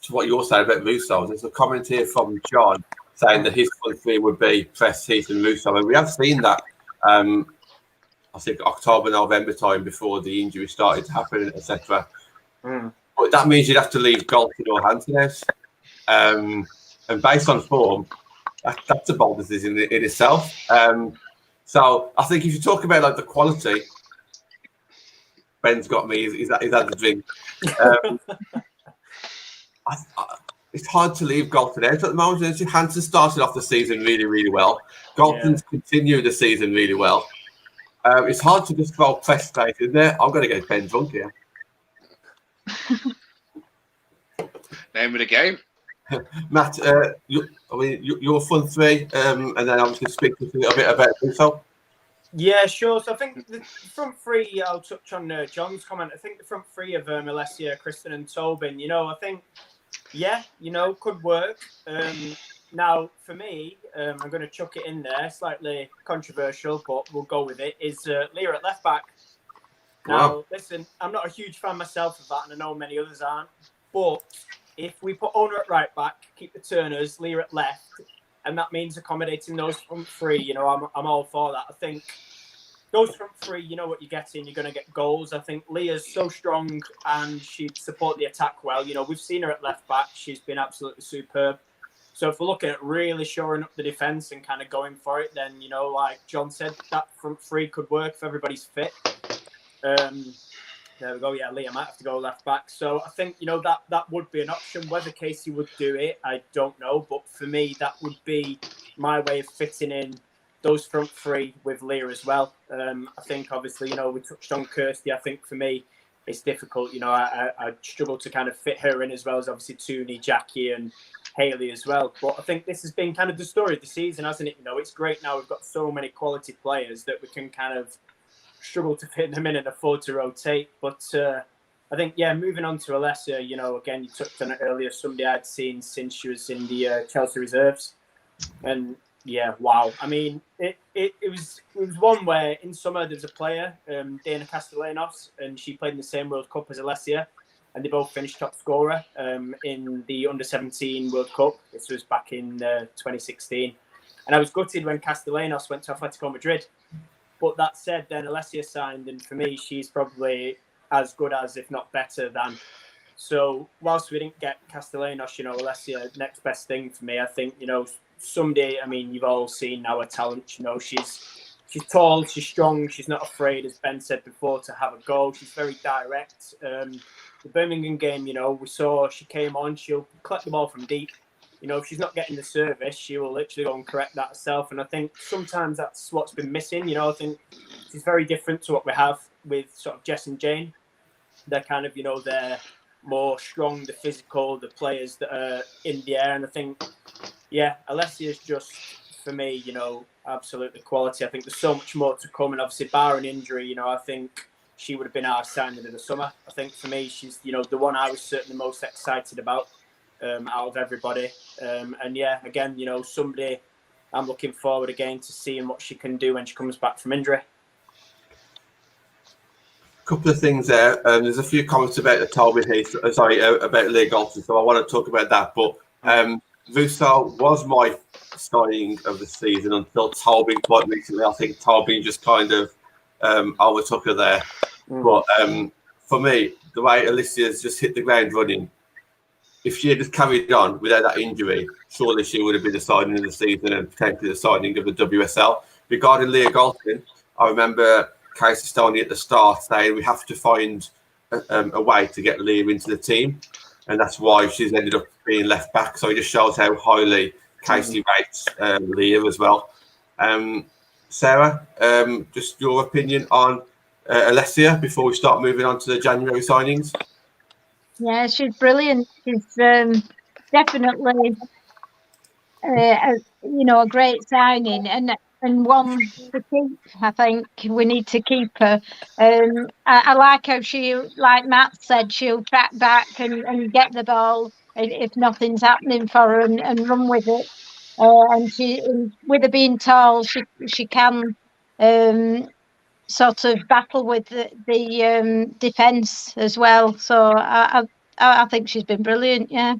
Speaker 1: what you're saying about Russo, there's a comment here from John saying that his front three would be Press, Heath and Russo. And we have seen that, I think, October, November time before the injury started to happen, etc. But that means you'd have to leave Galton or Hansen out. And based on form, that's a bold decision in itself. So I think if you talk about like the quality, Ben's got me. He's had the drink. It's hard to leave Galton out at the moment. Hansen started off the season really, really well. Galton's continued the season really well. It's hard to just throw Press straight in there. I'm going to get Ben drunk here.
Speaker 2: Name of the game.
Speaker 1: Matt, your front three, and then I'm just going to speak to you a little bit about Russo.
Speaker 5: Yeah, sure. So I think the front three, I'll touch on John's comment. I think the front three of Alessia, Kristen and Tobin, I think, could work. Now, for me, I'm going to chuck it in there, slightly controversial, but we'll go with it, is Leah at left back. Now, listen, I'm not a huge fan myself of that, and I know many others aren't. But if we put Ona at right back, keep the Turners, Leah at left, and that means accommodating those front three, you know, I'm all for that. I think those front three, you know what you're getting. You're going to get goals. I think Leah's so strong and she'd support the attack well. You know, we've seen her at left back. She's been absolutely superb. So if we're looking at really shoring up the defence and kind of going for it, then, you know, like John said, that front three could work if everybody's fit. There we go. Yeah, Leah might have to go left back. So I think, you know, that would be an option. Whether Casey would do it, I don't know. But for me, that would be my way of fitting in those front three with Leah as well. I think, obviously, you know, we touched on Kirsty. I think for me, it's difficult. You know, I struggle to kind of fit her in as well as obviously Tooney, Jackie and Hayley as well. But I think this has been kind of the story of the season, hasn't it? You know, it's great now. We've got so many quality players that we can kind of struggle to fit them in and afford to rotate. But I think, yeah, moving on to Alessia, you know, again, you touched on it earlier, somebody I'd seen since she was in the Chelsea reserves. And yeah, wow. I mean, it was one where in summer there was a player, Dana Castellanos, and she played in the same World Cup as Alessia, and they both finished top scorer in the Under-17 World Cup. This was back in 2016. And I was gutted when Castellanos went to Atletico Madrid. But that said, then Alessia signed, and for me, she's probably as good as, if not better than. So whilst we didn't get Castellanos, you know, Alessia, next best thing for me. I think, you know, someday, I mean, you've all seen now her talent. You know, she's tall, she's strong, she's not afraid, as Ben said before, to have a go. She's very direct. The Birmingham game, you know, we saw she came on, she'll collect the ball from deep. You know, if she's not getting the service, she will literally go and correct that herself. And I think sometimes that's what's been missing. You know, I think she's very different to what we have with sort of Jess and Jane. They're kind of, you know, they're more strong, the physical, the players that are in the air. And I think, yeah, Alessia is just, for me, you know, absolutely quality. I think there's so much more to come. And obviously, bar an injury, you know, I think she would have been our signing of the summer. I think for me, she's, you know, the one I was certainly most excited about. Out of everybody. And yeah, again, you know, somebody I'm looking forward again to seeing what she can do when she comes back from injury.
Speaker 1: Couple of things there. There's a few comments about the Talbot Heath, about Leah Galton, so I want to talk about that. But Vusal was my signing of the season until Talbot quite recently. I think Talbot just kind of overtook her there. But for me, the way Alessia's just hit the ground running, if she had just carried on without that injury, surely she would have been the signing of the season and potentially the signing of the WSL. Regarding Leah Galton, I remember Casey Stoney at the start saying we have to find a way to get Leah into the team, and that's why she's ended up being left back. So it just shows how highly Casey rates Leah as well. Sarah, just your opinion on Alessia before we start moving on to the January signings?
Speaker 4: Yeah, she's brilliant. She's definitely, you know, a great signing and one to keep. I think we need to keep her. I like how she, like Matt said, she'll track back and get the ball if nothing's happening for her and run with it. And with her being tall, she can sort of battle with the defence as well. So I think she's been brilliant. Yeah.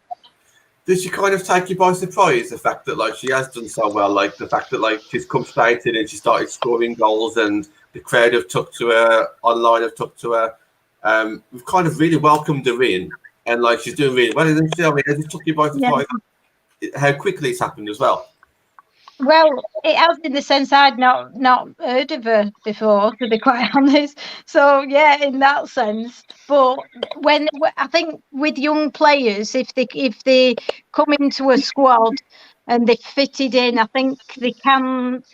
Speaker 1: Did she kind of take you by surprise, the fact that like she has done so well, like the fact that like she's come straight in and she started scoring goals and the crowd have took to her, online have took to her. We've kind of really welcomed her in, and like she's doing really well, isn't she? I mean, has it took you by surprise how quickly it's happened as well?
Speaker 4: Well, it has in the sense I'd not heard of her before, to be quite honest. So yeah, in that sense. But when I think with young players, if they come into a squad and they fitted in, I think they can.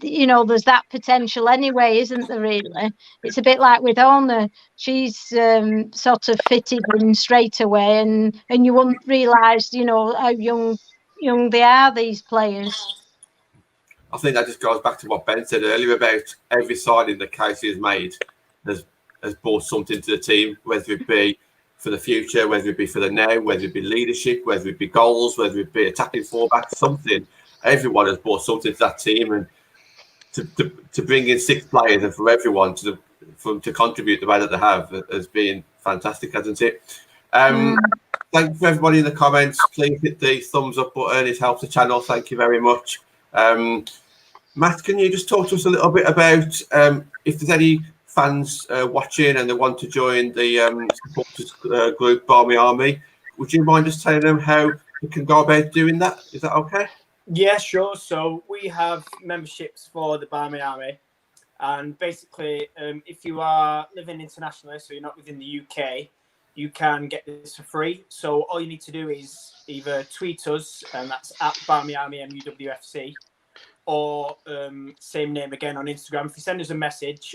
Speaker 4: You know, there's that potential anyway, isn't there? Really, it's a bit like with Ona. She's sort of fitted in straight away, and you wouldn't realise, you know, how young they are, these players.
Speaker 1: I think that just goes back to what Ben said earlier about every signing that Casey has made has brought something to the team, whether it be for the future, whether it be for the now, whether it be leadership, whether it be goals, whether it be attacking fullback, something. Everyone has brought something to that team, and to bring in 6 players and for everyone to contribute the way that they have has been fantastic, hasn't it? Thank you for everybody in the comments. Please hit the thumbs up button. It helps the channel. Thank you very much. Matt, can you just talk to us a little bit about if there's any fans watching and they want to join the supporters group Barmy Army? Would you mind just telling them how you can go about doing that? Is that okay?
Speaker 5: Yeah, sure. So we have memberships for the Barmy Army, and basically, if you are living internationally, so you're not within the UK, you can get this for free. So all you need to do is either tweet us, and that's at Barmy Army MUWFC, or same name again on Instagram. If you send us a message,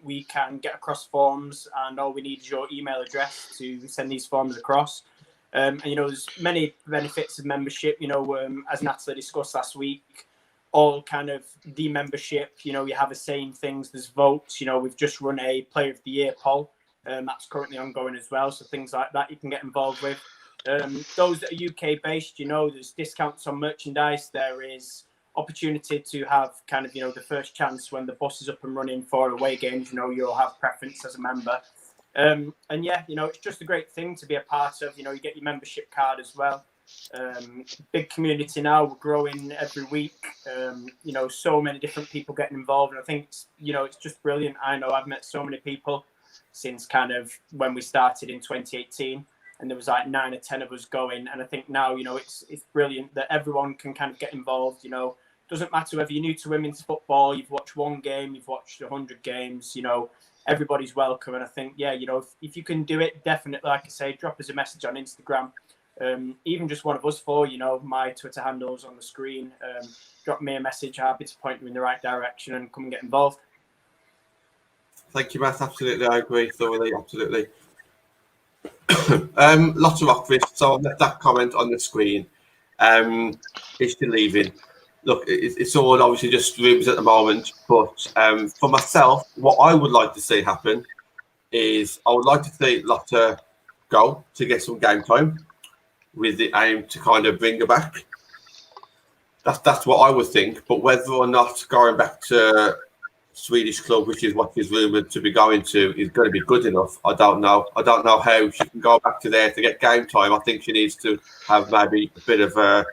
Speaker 5: we can get across forms, and all we need is your email address to send these forms across. And, you know, there's many benefits of membership, you know, as Natalie discussed last week, all kind of the membership, you know, you have a say in things, there's votes, you know, we've just run a Player of the Year poll, that's currently ongoing as well. So things like that you can get involved with. Those that are UK based, you know, there's discounts on merchandise. There is opportunity to have kind of, you know, the first chance when the bus is up and running for away games, you know, you'll have preference as a member. And yeah, you know, it's just a great thing to be a part of. You know, you get your membership card as well. Big community now, we're growing every week. You know, so many different people getting involved, and I think you know, it's just brilliant. I know I've met so many people since kind of when we started in 2018, and there was like 9 or 10 of us going, and I think now, you know, it's brilliant that everyone can kind of get involved. You know, doesn't matter whether you're new to women's football, you've watched 1 game, you've watched 100 games, you know, everybody's welcome. And I think, yeah, you know, if you can do it, definitely, like I say, drop us a message on Instagram. Even just one of us 4, you know, my Twitter handle's on the screen. Drop me a message. Happy to point you in the right direction and come and get involved.
Speaker 1: Thank you, Matt. Absolutely, I agree thoroughly. Absolutely. Lots of Rockfish. So that comment on the screen is still leaving. Look, it's all obviously just rumours at the moment, but for myself, what I would like to see happen is I would like to see Lotta go to get some game time with the aim to kind of bring her back. That's what I would think. But whether or not going back to Swedish club, which is what is rumoured to be going to, is going to be good enough, I don't know. I don't know how she can go back to there to get game time. I think she needs to have maybe a bit of a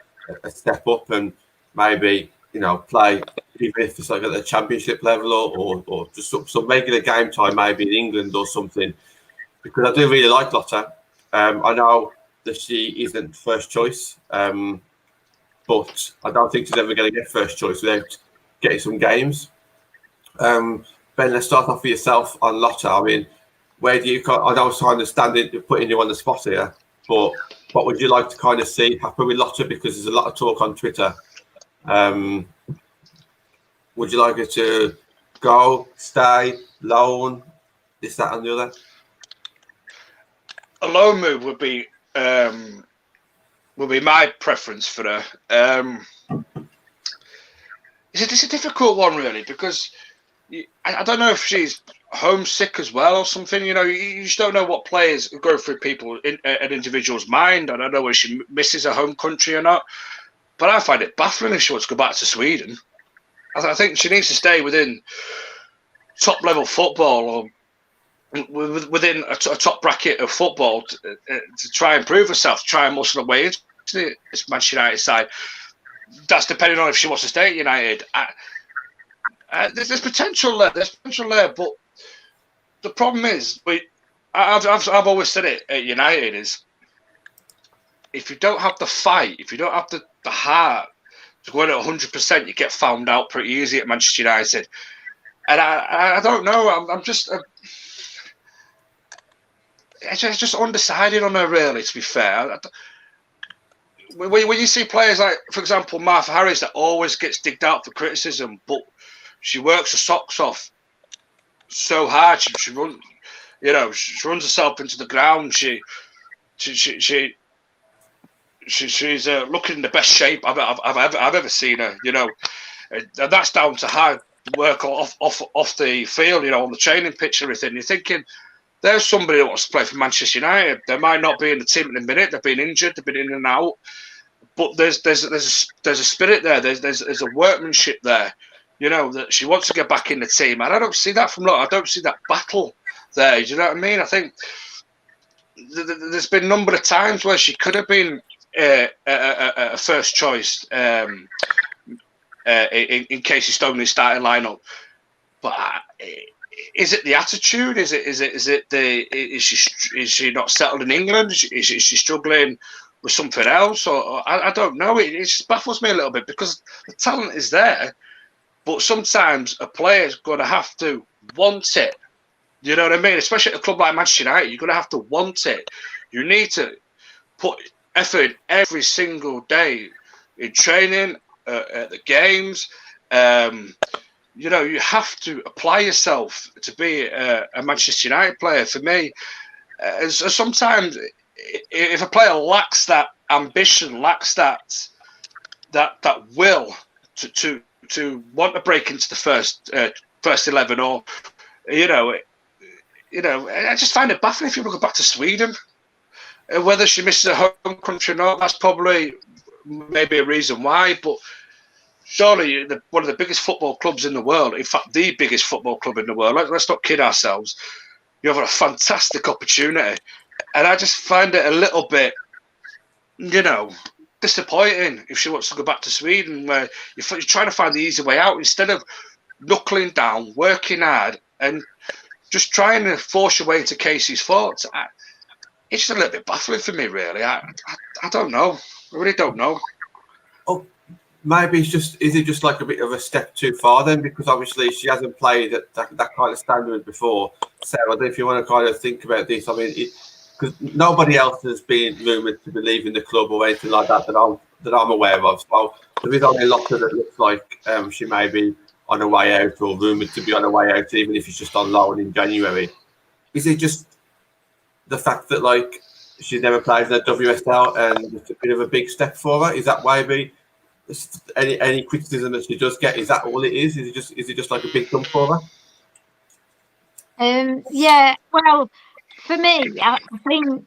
Speaker 1: step up and maybe, you know, play, even if it's like at the championship level or just some regular game time, maybe in England or something. Because I do really like Lotta. I know that she isn't first choice, but I don't think she's ever going to get first choice without getting some games. Ben, let's start off for yourself on Lotta. I mean, where do you? I know it's kind of putting you on the spot here, but what would you like to kind of see happen with Lotta? Because there's a lot of talk on Twitter. Would you like her to go, stay, loan, this, that, and the other?
Speaker 2: A loan move would be my preference for her. It's a difficult one, really, because I don't know if she's homesick as well or something. You know, you just don't know what players go through an individual's mind. I don't know whether she misses her home country or not. But I find it baffling if she wants to go back to Sweden. I think she needs to stay within top level football or within a top bracket of football to try and prove herself, try and muscle her way into this Manchester United side. That's depending on if she wants to stay at United. There's potential there. But the problem is, I've always said it at United is, if you don't have the fight, if you don't have the heart to go in at 100%, you get found out pretty easy at Manchester United. And I don't know. I'm just undecided on her, really, to be fair. When you see players like, for example, Martha Harris, that always gets digged out for criticism, but she works her socks off so hard. She runs, you know, she runs herself into the ground. She's looking in the best shape I've ever seen her. You know, and that's down to hard work off the field. You know, on the training pitch and everything. You're thinking, There's somebody that wants to play for Manchester United. They might not be in the team in a minute. They've been injured. They've been in and out. But there's a spirit there. There's a workmanship there. You know, that she wants to get back in the team. And I don't see that from Lotte. I don't see that battle there. Do you know what I mean? I think there's been a number of times where she could have been a first choice in Casey Stoney's starting lineup. But is it the attitude? Is she not settled in England? Is she struggling with something else? Or I don't know. It just baffles me a little bit because the talent is there, but sometimes a player's going to have to want it. You know what I mean? Especially at a club like Manchester United, you're going to have to want it. You need to put effort every single day in training, at the games. You know, you have to apply yourself to be a Manchester United player. For me, sometimes if a player lacks that ambition, lacks that will to want to break into the first 11, or you know, I just find it baffling if you go back to Sweden. Whether she misses her home country or not, that's probably maybe a reason why, but. Surely one of the biggest football clubs in the world, in fact, the biggest football club in the world, let's not kid ourselves, you have a fantastic opportunity. And I just find it a little bit, you know, disappointing if she wants to go back to Sweden, where you're trying to find the easy way out instead of knuckling down, working hard, and just trying to force your way into Casey's thoughts. It's just a little bit baffling for me, really. I don't know. I really don't know.
Speaker 1: Oh. Maybe is it just like a bit of a step too far then? Because obviously she hasn't played at that kind of standard before. Sarah, I don't know if you want to kind of think about this. I mean, because nobody else has been rumoured to be leaving the club or anything like that I'm aware of. So there is only a lot that looks like she may be on her way out or rumoured to be on her way out, even if it's just on loan in January. Is it just the fact that like she's never played in the WSL and it's a bit of a big step for her? Is that maybe? Any criticism that she does get, is that all it is? Is it just like a big jump for her?
Speaker 4: Yeah, well, for me, I think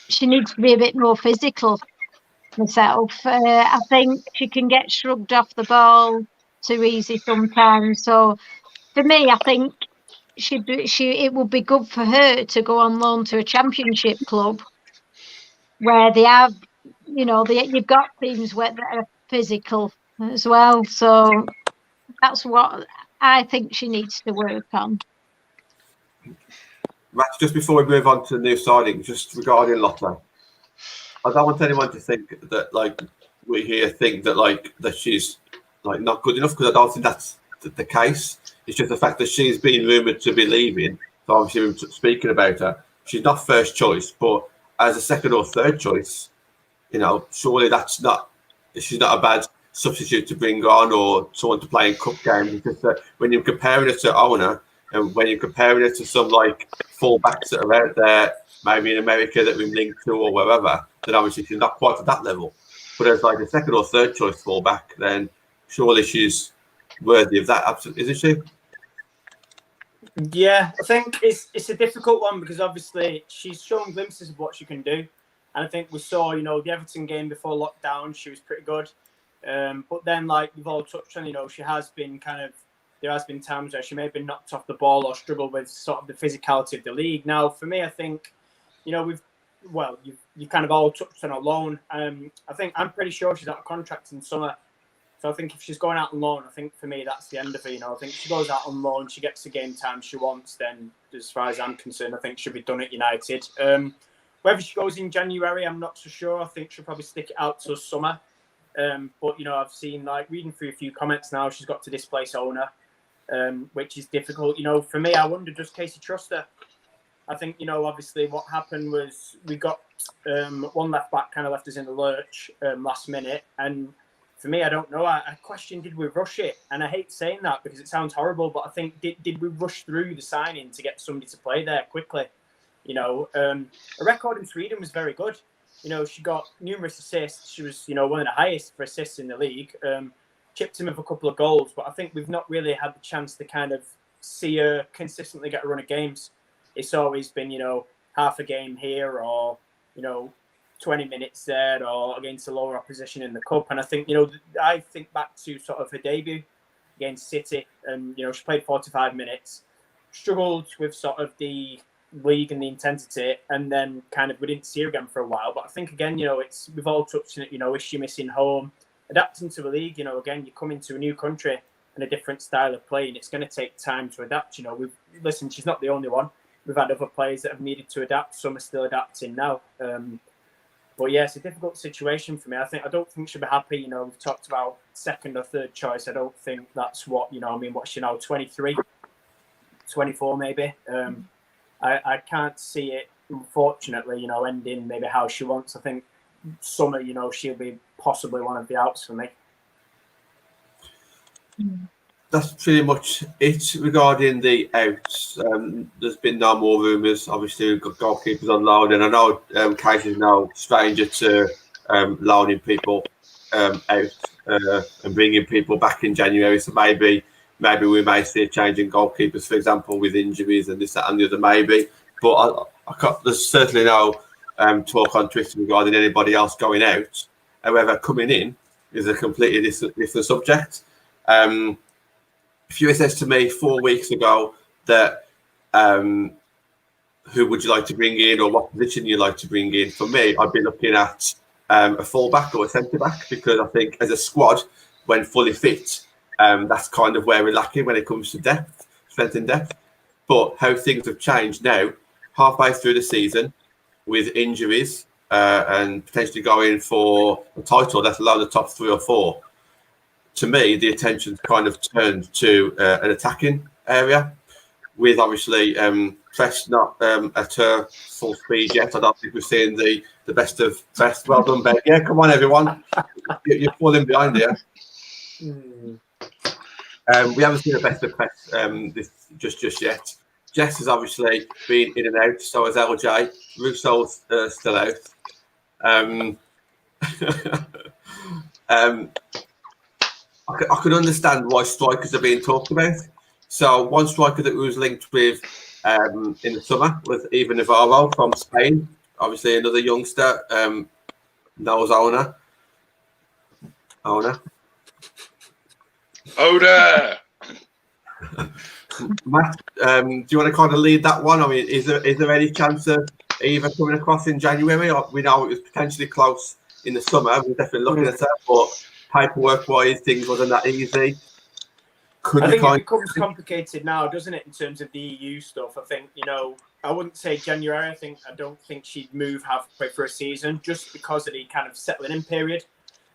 Speaker 4: she needs to be a bit more physical herself. I think she can get shrugged off the ball too easy sometimes. So for me, I think it would be good for her to go on loan to a championship club where they have. You know, you've got teams where that are physical as well. So that's what I think she needs to work on.
Speaker 1: Matt, just before we move on to the new signing, just regarding Lotte, I don't want anyone to think that like we here think that like that she's like not good enough, because I don't think that's the case. It's just the fact that she's been rumoured to be leaving. So obviously, we're speaking about her. She's not first choice, but as a second or third choice, you know, surely she's not a bad substitute to bring on or someone to play in cup games. Because when you're comparing her to Ona, and when you're comparing her to some like fullbacks that are out there, maybe in America that we've linked to or wherever, then obviously she's not quite at that level. But as like a second or third choice fullback, then surely she's worthy of that, absolutely, isn't she?
Speaker 5: Yeah, I think it's a difficult one because obviously she's shown glimpses of what she can do. And I think we saw, you know, the Everton game before lockdown, she was pretty good. But then, like we've all touched on, you know, there has been times where she may have been knocked off the ball or struggled with sort of the physicality of the league. Now, for me, I think, you know, you kind of all touched on a loan. I think I'm pretty sure she's out of contract in summer. So I think if she's going out on loan, I think for me, that's the end of her. You know, I think if she goes out on loan, she gets the game time she wants, then as far as I'm concerned, I think she'll be done at United. Whether she goes in January, I'm not so sure. I think she'll probably stick it out till summer. But, you know, I've seen, like, reading through a few comments now, she's got to displace owner, which is difficult. You know, for me, I wonder, does Casey trust her? I think, you know, obviously what happened was we got one left back kind of left us in the lurch last minute. And for me, I don't know. I question, did we rush it? And I hate saying that because it sounds horrible, but I think, did we rush through the signing to get somebody to play there quickly? You know, a record in Sweden was very good. You know, she got numerous assists. She was, you know, one of the highest for assists in the league. Chipped in with a couple of goals, but I think we've not really had the chance to kind of see her consistently get a run of games. It's always been, you know, half a game here or, you know, 20 minutes there or against a lower opposition in the cup. And I think, you know, I think back to sort of her debut against City, and, you know, she played 45 minutes, struggled with sort of the league and the intensity, and then kind of we didn't see her again for a while. But I think, again, you know, we've all touched on it, you know, is she missing home? Adapting to a league, you know, again, you come into a new country and a different style of playing, it's going to take time to adapt. You know, listen, she's not the only one. We've had other players that have needed to adapt. Some are still adapting now. But yeah, it's a difficult situation for me. I don't think she'll be happy. You know, we've talked about second or third choice. I don't think that's what, you know, I mean, what's she now, 23, 24 maybe. I can't see it, unfortunately, you know, ending maybe how she wants. I think summer, you know, she'll be possibly one of the outs for me.
Speaker 1: That's pretty much it regarding the outs. There's been no more rumours. Obviously, we've got goalkeepers on loan, and I know Casey's no stranger to loaning people out and bringing people back in January. So maybe we may see a change in goalkeepers, for example, with injuries and this, that, and the other, maybe. But there's certainly no talk on Twitter regarding anybody else going out. However, coming in is a completely different subject. If you had said to me 4 weeks ago that who would you like to bring in or what position you'd like to bring in, for me, I'd be looking at a fullback or a centre-back, because I think as a squad, when fully fit, that's kind of where we're lacking when it comes to depth, strength and depth. But how things have changed now, halfway through the season, with injuries and potentially going for a title, let alone the top 3 or 4, to me, the attention's kind of turned to an attacking area, with obviously Press not at her full speed yet. I don't think we've seen the best of Press. Well done, Ben. Yeah, come on, everyone. You're falling behind here. We haven't seen the best of Press just yet. Jess has obviously been in and out, so has LJ. Russo's still out. I could understand why strikers are being talked about. So one striker that was linked with in the summer was Eva Navarro from Spain. Obviously another youngster, knows Ona. Matt, do you want to kind of lead that one? I mean, is there any chance of Eva coming across in January? We know it was potentially close in the summer. We're definitely looking at that, but paperwork-wise, things wasn't that easy.
Speaker 5: I think it becomes complicated now, doesn't it, in terms of the EU stuff? I think, you know, I wouldn't say January. I don't think she'd move halfway through a season just because of the kind of settling-in period.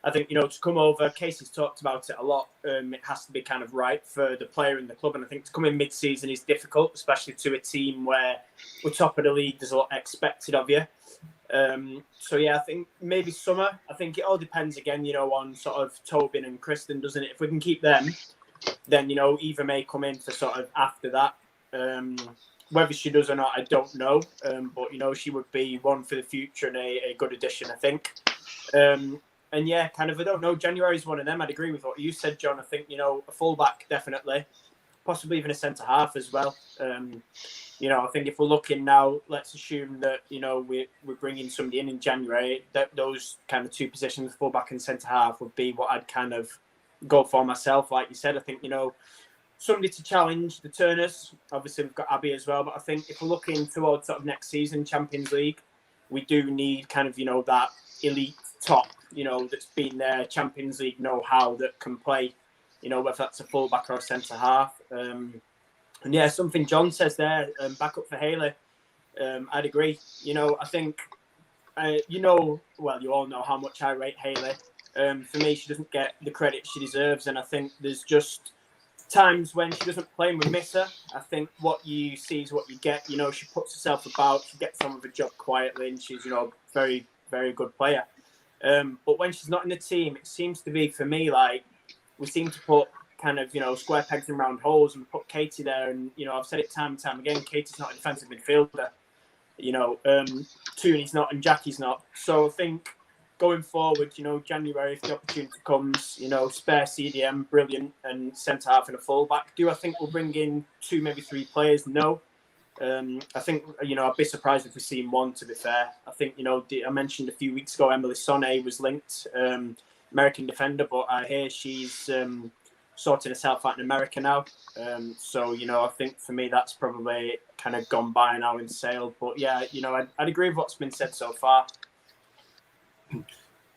Speaker 5: I think, you know, to come over, Casey's talked about it a lot. It has to be kind of right for the player and the club. And I think to come in mid-season is difficult, especially to a team where we're top of the league. There's a lot expected of you. So, yeah, I think maybe summer. I think it all depends, again, you know, on sort of Tobin and Kristen, doesn't it? If we can keep them, then, you know, Eva may come in for sort of after that. Whether she does or not, I don't know. But, you know, she would be one for the future and a good addition, I think. And yeah, kind of, I don't know. January is one of them. I'd agree with what you said, John. I think, you know, a fullback, definitely. Possibly even a centre-half as well. You know, I think if we're looking now, let's assume that, you know, we're bringing somebody in January, that those kind of 2 positions, fullback and centre-half, would be what I'd kind of go for myself. Like you said, I think, you know, somebody to challenge the Turners. Obviously, we've got Abby as well. But I think if we're looking towards sort of next season, Champions League, we do need kind of, you know, that elite top, you know, that's been there, Champions League know-how that can play, you know, whether that's a fullback or a centre-half. And yeah, something John says there, back up for Hayley. I'd agree. You know, I think, you know, well, you all know how much I rate Hayley. For me, she doesn't get the credit she deserves. And I think there's just times when she doesn't play and we miss her. I think what you see is what you get. You know, she puts herself about, she gets on with her job quietly, and she's, you know, very, very good player. But when she's not in the team, it seems to be, for me, like, we seem to put kind of, you know, square pegs in round holes and put Katie there. And, you know, I've said it time and time again, Katie's not a defensive midfielder. You know, Tooney's not and Jackie's not. So I think going forward, January, if the opportunity comes, spare CDM, brilliant, and centre half and a fullback. Do I think we'll bring in 2, maybe 3 players? No. I think, I'd be surprised if we see one, to be fair. I think, I mentioned a few weeks ago, Emily Sonnet was linked, American defender, but I hear she's sorting herself out in America now. So, I think for me, that's probably kind of gone by now in sale. But yeah, I'd agree with what's been said so far.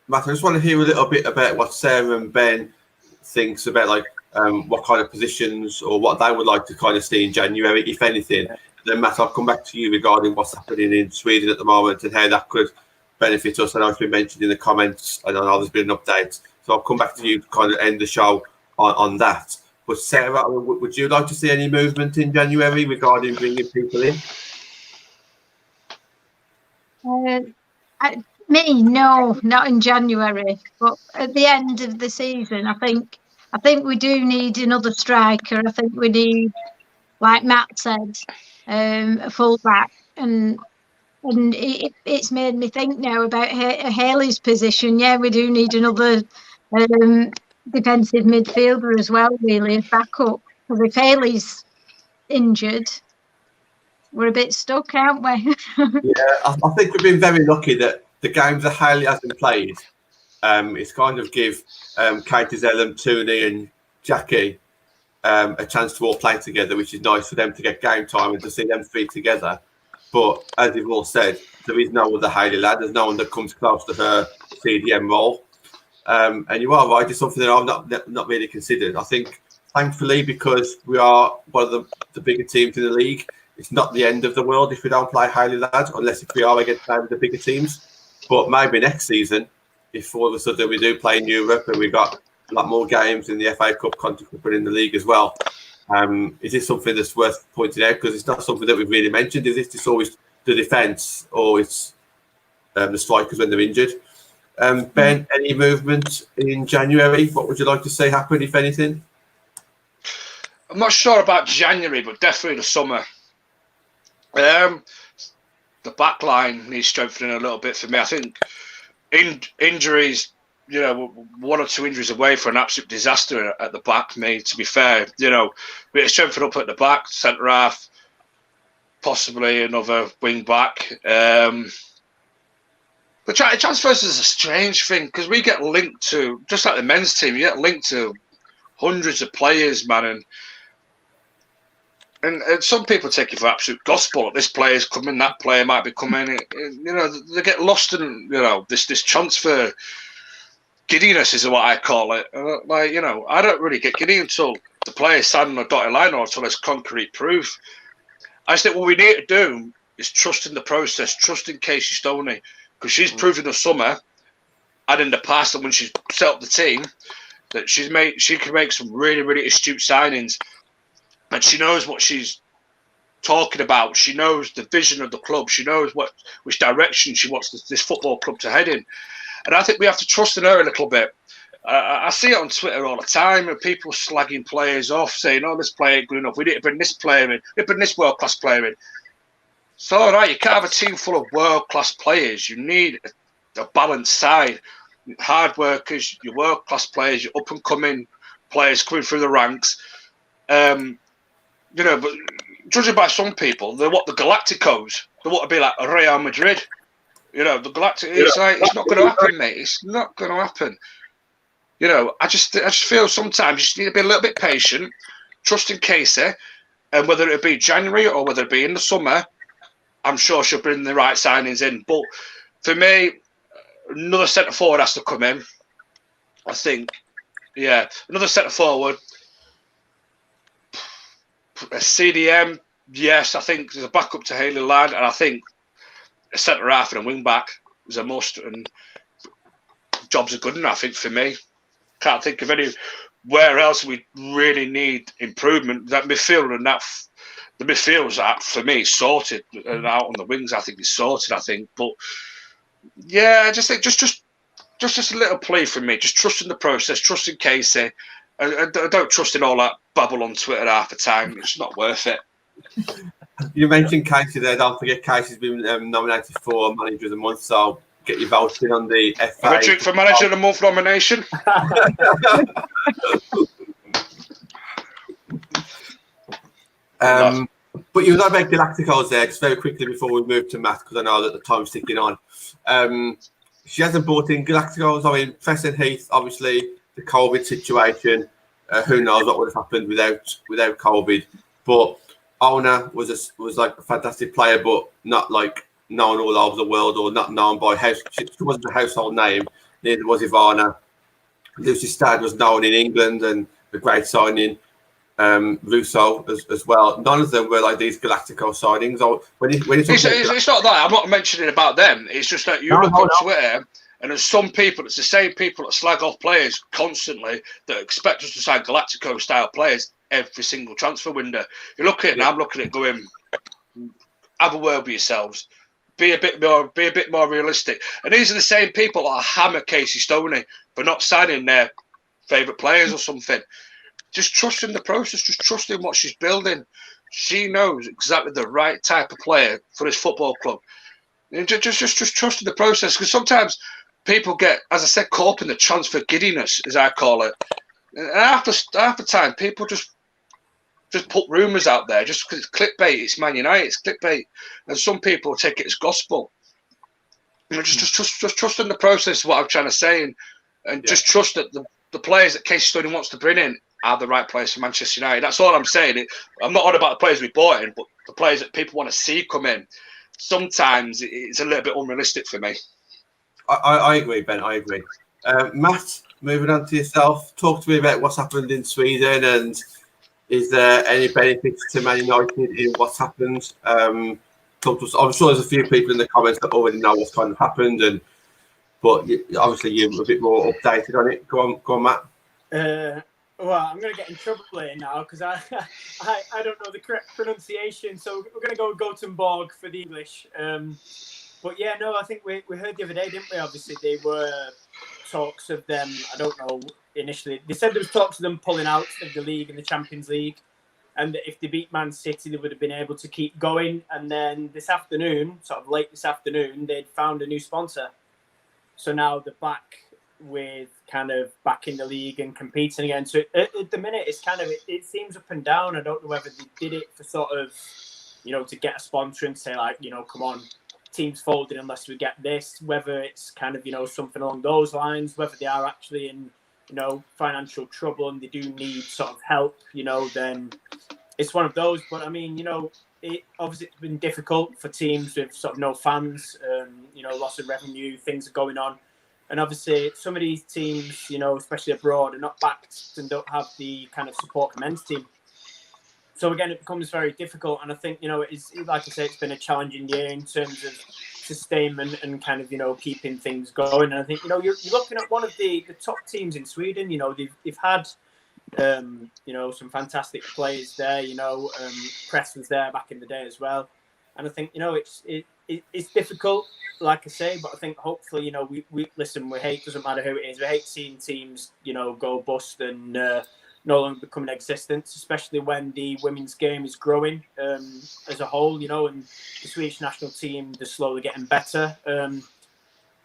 Speaker 1: Matt, I just want to hear a little bit about what Sarah and Ben thinks about, like, what kind of positions or what they would like to kind of see in January, if anything. Yeah. Then, Matt, I'll come back to you regarding what's happening in Sweden at the moment and how that could benefit us. I know it's been mentioned in the comments. I know there's been an update. So I'll come back to you to kind of end the show on that. But Sarah, would you like to see any movement in January regarding bringing people in?
Speaker 4: No, not in January. But at the end of the season, I think we do need another striker. I think we need, like Matt said, a fullback, and it's made me think now about Haley's position. Yeah, we do need another defensive midfielder as well, really, as backup. Because if Haley's injured, we're a bit stuck, aren't we?
Speaker 1: Yeah, I think we've been very lucky that the games that Haley hasn't played, it's kind of give Katie Zellum, Tooney and Jackie a chance to all play together, which is nice for them to get game time and to see them 3 together. But as you've all said, there is no other Haley lad. There's no one that comes close to her CDM role. And you are right, it's something that I've not really considered. I think, thankfully, because we are one of the bigger teams in the league, it's not the end of the world if we don't play Haley lad, unless if we are against the bigger teams. But maybe next season, if all of a sudden we do play in Europe and we've got a lot more games in the FA Cup, Country Cup and in the league as well, is this something that's worth pointing out? Because it's not something that we've really mentioned. Is this always the defence or it's the strikers when they're injured? Ben, any movement in January? What would you like to see happen, if anything?
Speaker 2: I'm not sure about January, but definitely the summer. The back line needs strengthening a little bit for me. I think injuries, 1 or 2 injuries away for an absolute disaster at the back, mate, to be fair. We strengthen up at the back, centre half, possibly another wing back. The transfers is a strange thing because we get linked to, just like the men's team, you get linked to hundreds of players, man. And some people take it for absolute gospel. This player's coming, that player might be coming. They get lost in, this transfer giddiness is what I call it. I don't really get giddy until the player's signing a dotted line or until there's concrete proof. I just think what we need to do is trust in the process, trust in Casey Stoney, because she's proven the summer and in the past that when she's set up the team, that she can make some really, really astute signings. And she knows what she's talking about. She knows the vision of the club. She knows which direction she wants this football club to head in. And I think we have to trust in her a little bit. I see it on Twitter all the time, and people slagging players off, saying, "Oh, this player ain't good enough. We need to bring this player in. We need to bring this world-class player in." So, all right, you can't have a team full of world-class players. You need a balanced side. Hard workers, your world-class players, your up-and-coming players coming through the ranks. But judging by some people, they're what the Galacticos. They want to be like Real Madrid. The Galactic. It's like it's not going to happen, mate. It's not going to happen. I just feel sometimes you just need to be a little bit patient, trust in Casey, and whether it be January or whether it be in the summer, I'm sure she'll bring the right signings in. But for me, another centre forward has to come in. I think, another centre forward. A CDM, yes, I think there's a backup to Haley Ladd, and I think a centre half and a wing back is a must. And jobs are good enough, I think, for me. Can't think of anywhere else we really need improvement. That midfield and the midfield's for me sorted, and out on the wings, I think is sorted. I think, but yeah, I just think just a little plea from me. Just trust in the process, trust in Casey. I don't trust in all that babble on Twitter half the time. It's not worth it.
Speaker 1: You mentioned Casey there. Don't forget, Casey's been nominated for Manager of the Month. So get your votes in on the FA.
Speaker 2: Have a drink for Manager of the Month nomination.
Speaker 1: But you were talking about Galacticos there, just very quickly before we move to Matt, because I know that the time's ticking on. She hasn't brought in Galacticos. I mean, Preston Heath, obviously, the COVID situation. Who knows what would have happened without COVID? But Ona was like a fantastic player, but not like known all over the world, or not known by house. She wasn't a household name. Neither was Ivana. Lucy Stad was known in England, and a great signing. Russo as well. None of them were like these Galactico signings. Or
Speaker 2: It's not that I'm not mentioning about them. It's just that you look on Twitter, and there's some people. It's the same people that slag off players constantly that expect us to sign Galactico style players every single transfer window. You look at it, and I'm looking at it going, have a word with yourselves. Be a bit more realistic. And these are the same people that hammer Casey Stoney for not signing their favourite players or something. Just trust in the process. Just trust in what she's building. She knows exactly the right type of player for this football club. And just trust in the process. Because sometimes people get, as I said, caught up in the transfer giddiness, as I call it. And half the time, people just put rumours out there just because it's clickbait. It's Man United. It's clickbait. And some people take it as gospel. You know, just trust in the process is what I'm trying to say. And just trust that the players that Casey Stoney wants to bring in are the right players for Manchester United. That's all I'm saying. I'm not on about the players we bought in, but the players that people want to see come in. Sometimes it's a little bit unrealistic for me.
Speaker 1: I agree, Ben. I agree. Matt, moving on to yourself. Talk to me about what's happened in Sweden, and is there any benefits to Man United in what's happened? I'm sure there's a few people in the comments that already know what's kind of happened, but obviously you're a bit more updated on it. Go on, Matt.
Speaker 5: Well, I'm going to get in trouble here now because I don't know the correct pronunciation. So we're going to go Gothenburg for the English. But yeah, no, I think we heard the other day, didn't we? Obviously, there were talks of them. I don't know. Initially, they said there was talks of them pulling out of the league and the Champions League, and that if they beat Man City, they would have been able to keep going. And then this afternoon, sort of late this afternoon, they'd found a new sponsor. So now they're back with kind of back in the league and competing again. So at the minute, it's kind of, it seems up and down. I don't know whether they did it for sort of, to get a sponsor and say like, come on, team's folding unless we get this, whether it's kind of, something along those lines, whether they are actually in, financial trouble and they do need sort of help, then it's one of those. But I mean, it obviously it's been difficult for teams with sort of no fans, loss of revenue, things are going on. And obviously, some of these teams, especially abroad, are not backed and don't have the kind of support from men's team. So again, it becomes very difficult. And I think, it's like I say, it's been a challenging year in terms of sustainment and kind of, keeping things going. And I think, you're looking at one of the top teams in Sweden. They've had, some fantastic players there. Press was there back in the day as well. And I think, it's difficult, like I say, but I think hopefully, we listen, we hate, doesn't matter who it is, we hate seeing teams, go bust and no longer become in existence, especially when the women's game is growing as a whole, and the Swedish national team, they're slowly getting better.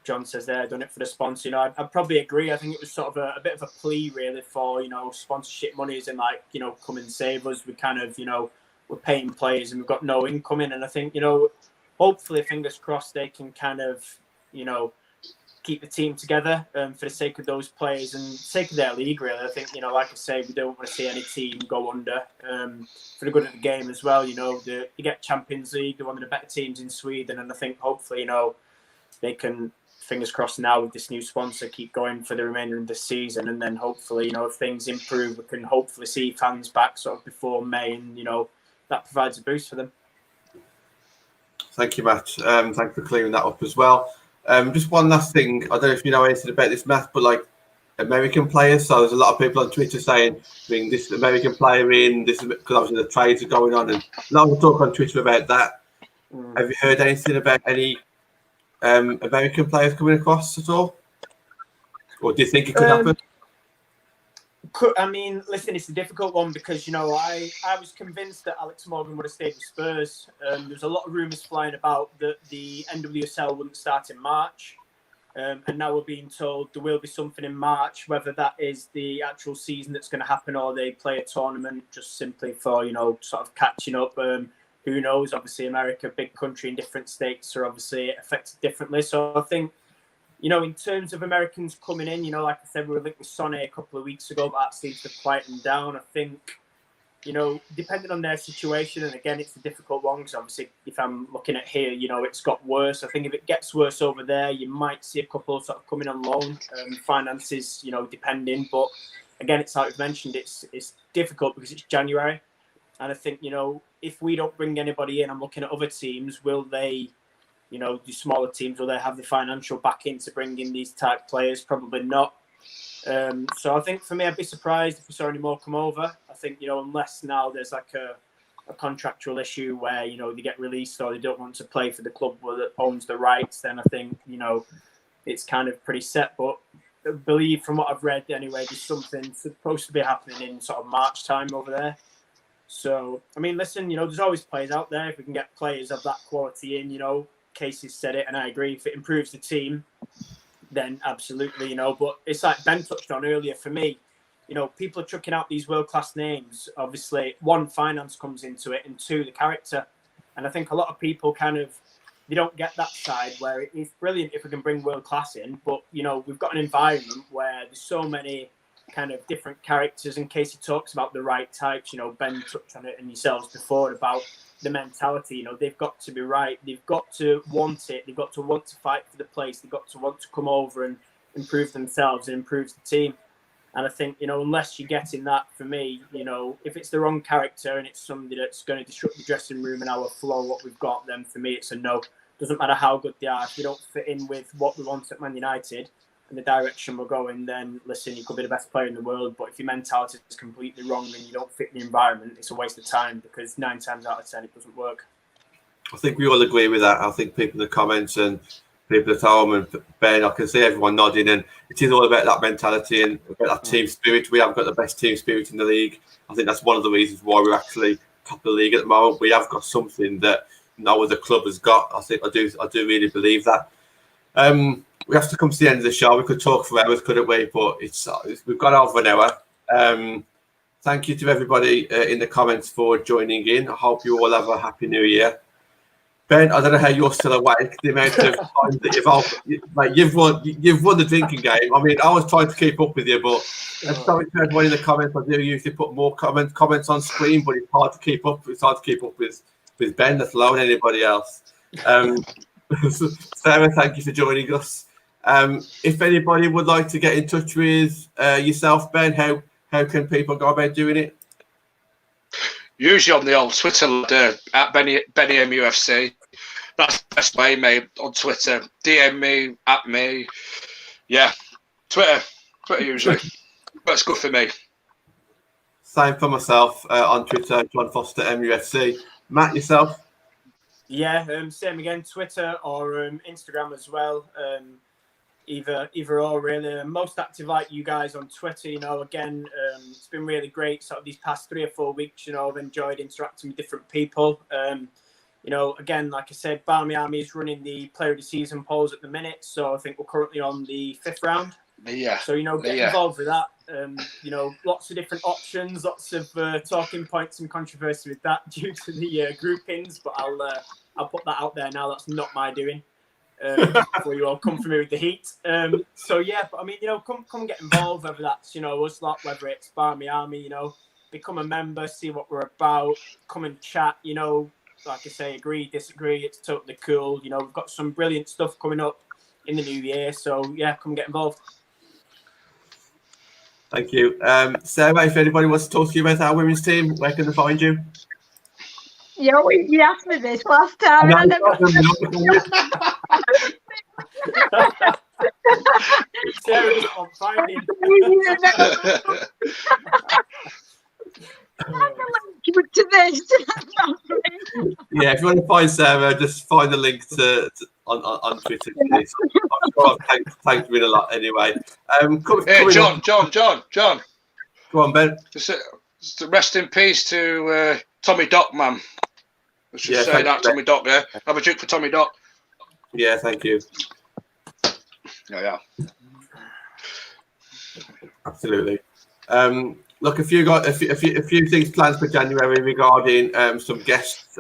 Speaker 5: John says they've done it for the sponsor. I'd probably agree. I think it was sort of a bit of a plea really for, sponsorship monies and like, come and save us. We kind of, we're paying players and we've got no income in. And I think, hopefully, fingers crossed, they can kind of, keep the team together for the sake of those players and sake of their league, really. I think, like I say, we don't want to see any team go under for the good of the game as well. You get Champions League, they're one of the better teams in Sweden. And I think hopefully, they can, fingers crossed now with this new sponsor, keep going for the remainder of the season. And then hopefully, if things improve, we can hopefully see fans back sort of before May and, that provides a boost for them.
Speaker 1: Thank you, Matt. Thanks for clearing that up as well. Just one last thing. I don't know if you know anything about this, Matt, but like American players. So there's a lot of people on Twitter saying, bring this American player in. This is because obviously the trades are going on, and a lot of talk on Twitter about that. Have you heard anything about any American players coming across at all, or do you think it could happen?
Speaker 5: I mean, listen, it's a difficult one because, I was convinced that Alex Morgan would have stayed with Spurs. There's a lot of rumours flying about that the NWSL wouldn't start in March. And now we're being told there will be something in March, whether that is the actual season that's going to happen or they play a tournament just simply for, sort of catching up. Who knows? Obviously, America, big country in different states are obviously affected differently. So I think, in terms of Americans coming in, like I said, we were linked with Sonny a couple of weeks ago, but that seems to quieten down. I think, depending on their situation, and again, it's a difficult one because obviously if I'm looking at here, it's got worse. I think if it gets worse over there, you might see a couple sort of coming on loan, finances, depending. But again, it's like we've mentioned, it's difficult because it's January. And I think, if we don't bring anybody in, I'm looking at other teams, will they, do smaller teams, will they have the financial backing to bring in these type players? Probably not. So I think for me, I'd be surprised if we saw any more come over. I think, unless now there's like a contractual issue where, they get released or they don't want to play for the club that owns the rights, then I think, it's kind of pretty set. But I believe from what I've read anyway, there's something supposed to be happening in sort of March time over there. So, I mean, listen, there's always players out there. If we can get players of that quality in, Casey's said it, and I agree, if it improves the team, then absolutely, but it's like Ben touched on earlier for me, people are chucking out these world-class names. Obviously, one, finance comes into it, and two, the character. And I think a lot of people they don't get that side where it's brilliant if we can bring world-class in, but, we've got an environment where there's so many kind of different characters, and Casey talks about the right types, Ben touched on it and yourselves before about the mentality, they've got to be right. They've got to want it. They've got to want to fight for the place. They've got to want to come over and improve themselves and improve the team. And I think, unless you're getting that, for me, if it's the wrong character and it's somebody that's going to disrupt the dressing room and our flow, what we've got, then for me, it's a no. Doesn't matter how good they are. If they don't fit in with what we want at Man United and the direction we're going, then listen, you could be the best player in the world, but if your mentality is completely wrong and you don't fit the environment, it's a waste of time because 9 times out of 10 it doesn't work.
Speaker 1: I think we all agree with that. I think people in the comments and people at home and Ben, I can see everyone nodding, and it is all about that mentality and about that team spirit. We have got the best team spirit in the league. I think that's one of the reasons why we're actually top of the league at the moment. We have got something that no other club has got. I do really believe that. We have to come to the end of the show. We could talk for hours, couldn't we? But we've got over an hour. Thank you to everybody in the comments for joining in. I hope you all have a happy new year. Ben, I don't know how you're still awake. The amount of time that you've won the drinking game. I mean, I was trying to keep up with you, but I'm sorry to everybody in the comments. I do usually put more comments on screen, but it's hard to keep up. It's hard to keep up with Ben, let alone anybody else. Sarah, thank you for joining us. If anybody would like to get in touch with yourself, Ben, how can people go about doing it?
Speaker 2: Usually on the old Twitter at Benny MUFC. That's the best way, mate. On Twitter, DM me, at me. Yeah, Twitter usually. That's good for me.
Speaker 1: Same for myself on Twitter, John Foster MUFC. Matt, yourself?
Speaker 5: Yeah, same again, Twitter or Instagram as well. Either or really. Most active like you guys on Twitter, again, it's been really great sort of these past 3 or 4 weeks, I've enjoyed interacting with different people. Again, like I said, Barmy Army is running the player of the season polls at the minute, so I think we're currently on the 5th round.
Speaker 2: Yeah.
Speaker 5: So, get involved with that. Lots of different options, lots of talking points and controversy with that due to the groupings, but I'll put that out there now. That's not my doing. Before you all come for me with the heat. So yeah, but I mean, come get involved, whether that's, us lot, whether it's Barmy Army, become a member, see what we're about, come and chat, like I say, agree, disagree, it's totally cool. We've got some brilliant stuff coming up in the new year. So yeah, come get involved.
Speaker 1: Thank you. Sarah, if anybody wants to talk to you about our women's team, where can they find you?
Speaker 4: Yeah, you asked me this last time. I never...
Speaker 5: Sarah's on finding.
Speaker 4: To this.
Speaker 1: Yeah, if you want to find Sarah, just find the link on Twitter. I'm sure I've tagged me a lot anyway.
Speaker 2: John.
Speaker 1: Go on, Ben.
Speaker 2: Just rest in peace to Tommy Dock, man. Let's just say that, Tommy Dock, yeah? Have a drink for Tommy Dock.
Speaker 1: Yeah, thank you.
Speaker 2: Yeah.
Speaker 1: Absolutely. Look, if you got a few things planned for January regarding some guests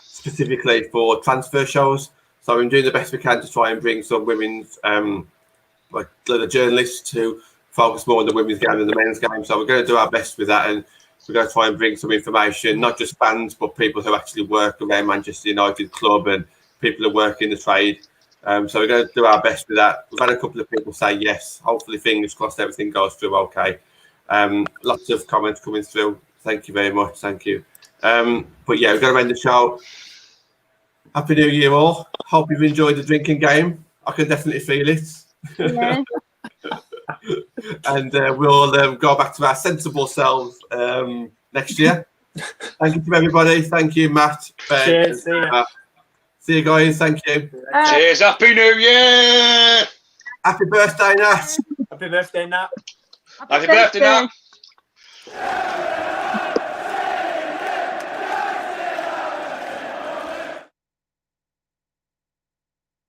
Speaker 1: specifically for transfer shows. So we're doing the best we can to try and bring some women's like the journalists to focus more on the women's game than the men's game. So we're going to do our best with that, and we're going to try and bring some information, not just fans, but people who actually work around Manchester United club and people who work in the trade. So we're going to do our best with that. We've had a couple of people say yes. Hopefully, fingers crossed, everything goes through okay. Lots of comments coming through. Thank you very much. Thank you. But yeah, we're going to end the show. Happy New Year all. Hope you've enjoyed the drinking game. I can definitely feel it.
Speaker 4: Yeah.
Speaker 1: And we'll go back to our sensible selves next year. Thank you to everybody. Thank you, Matt. Ben,
Speaker 5: Cheers. See ya.
Speaker 1: See you guys. Thank you.
Speaker 2: Cheers. Happy New Year.
Speaker 1: Happy birthday, Nat.
Speaker 5: Happy birthday, Nat.
Speaker 2: Happy birthday, Nat.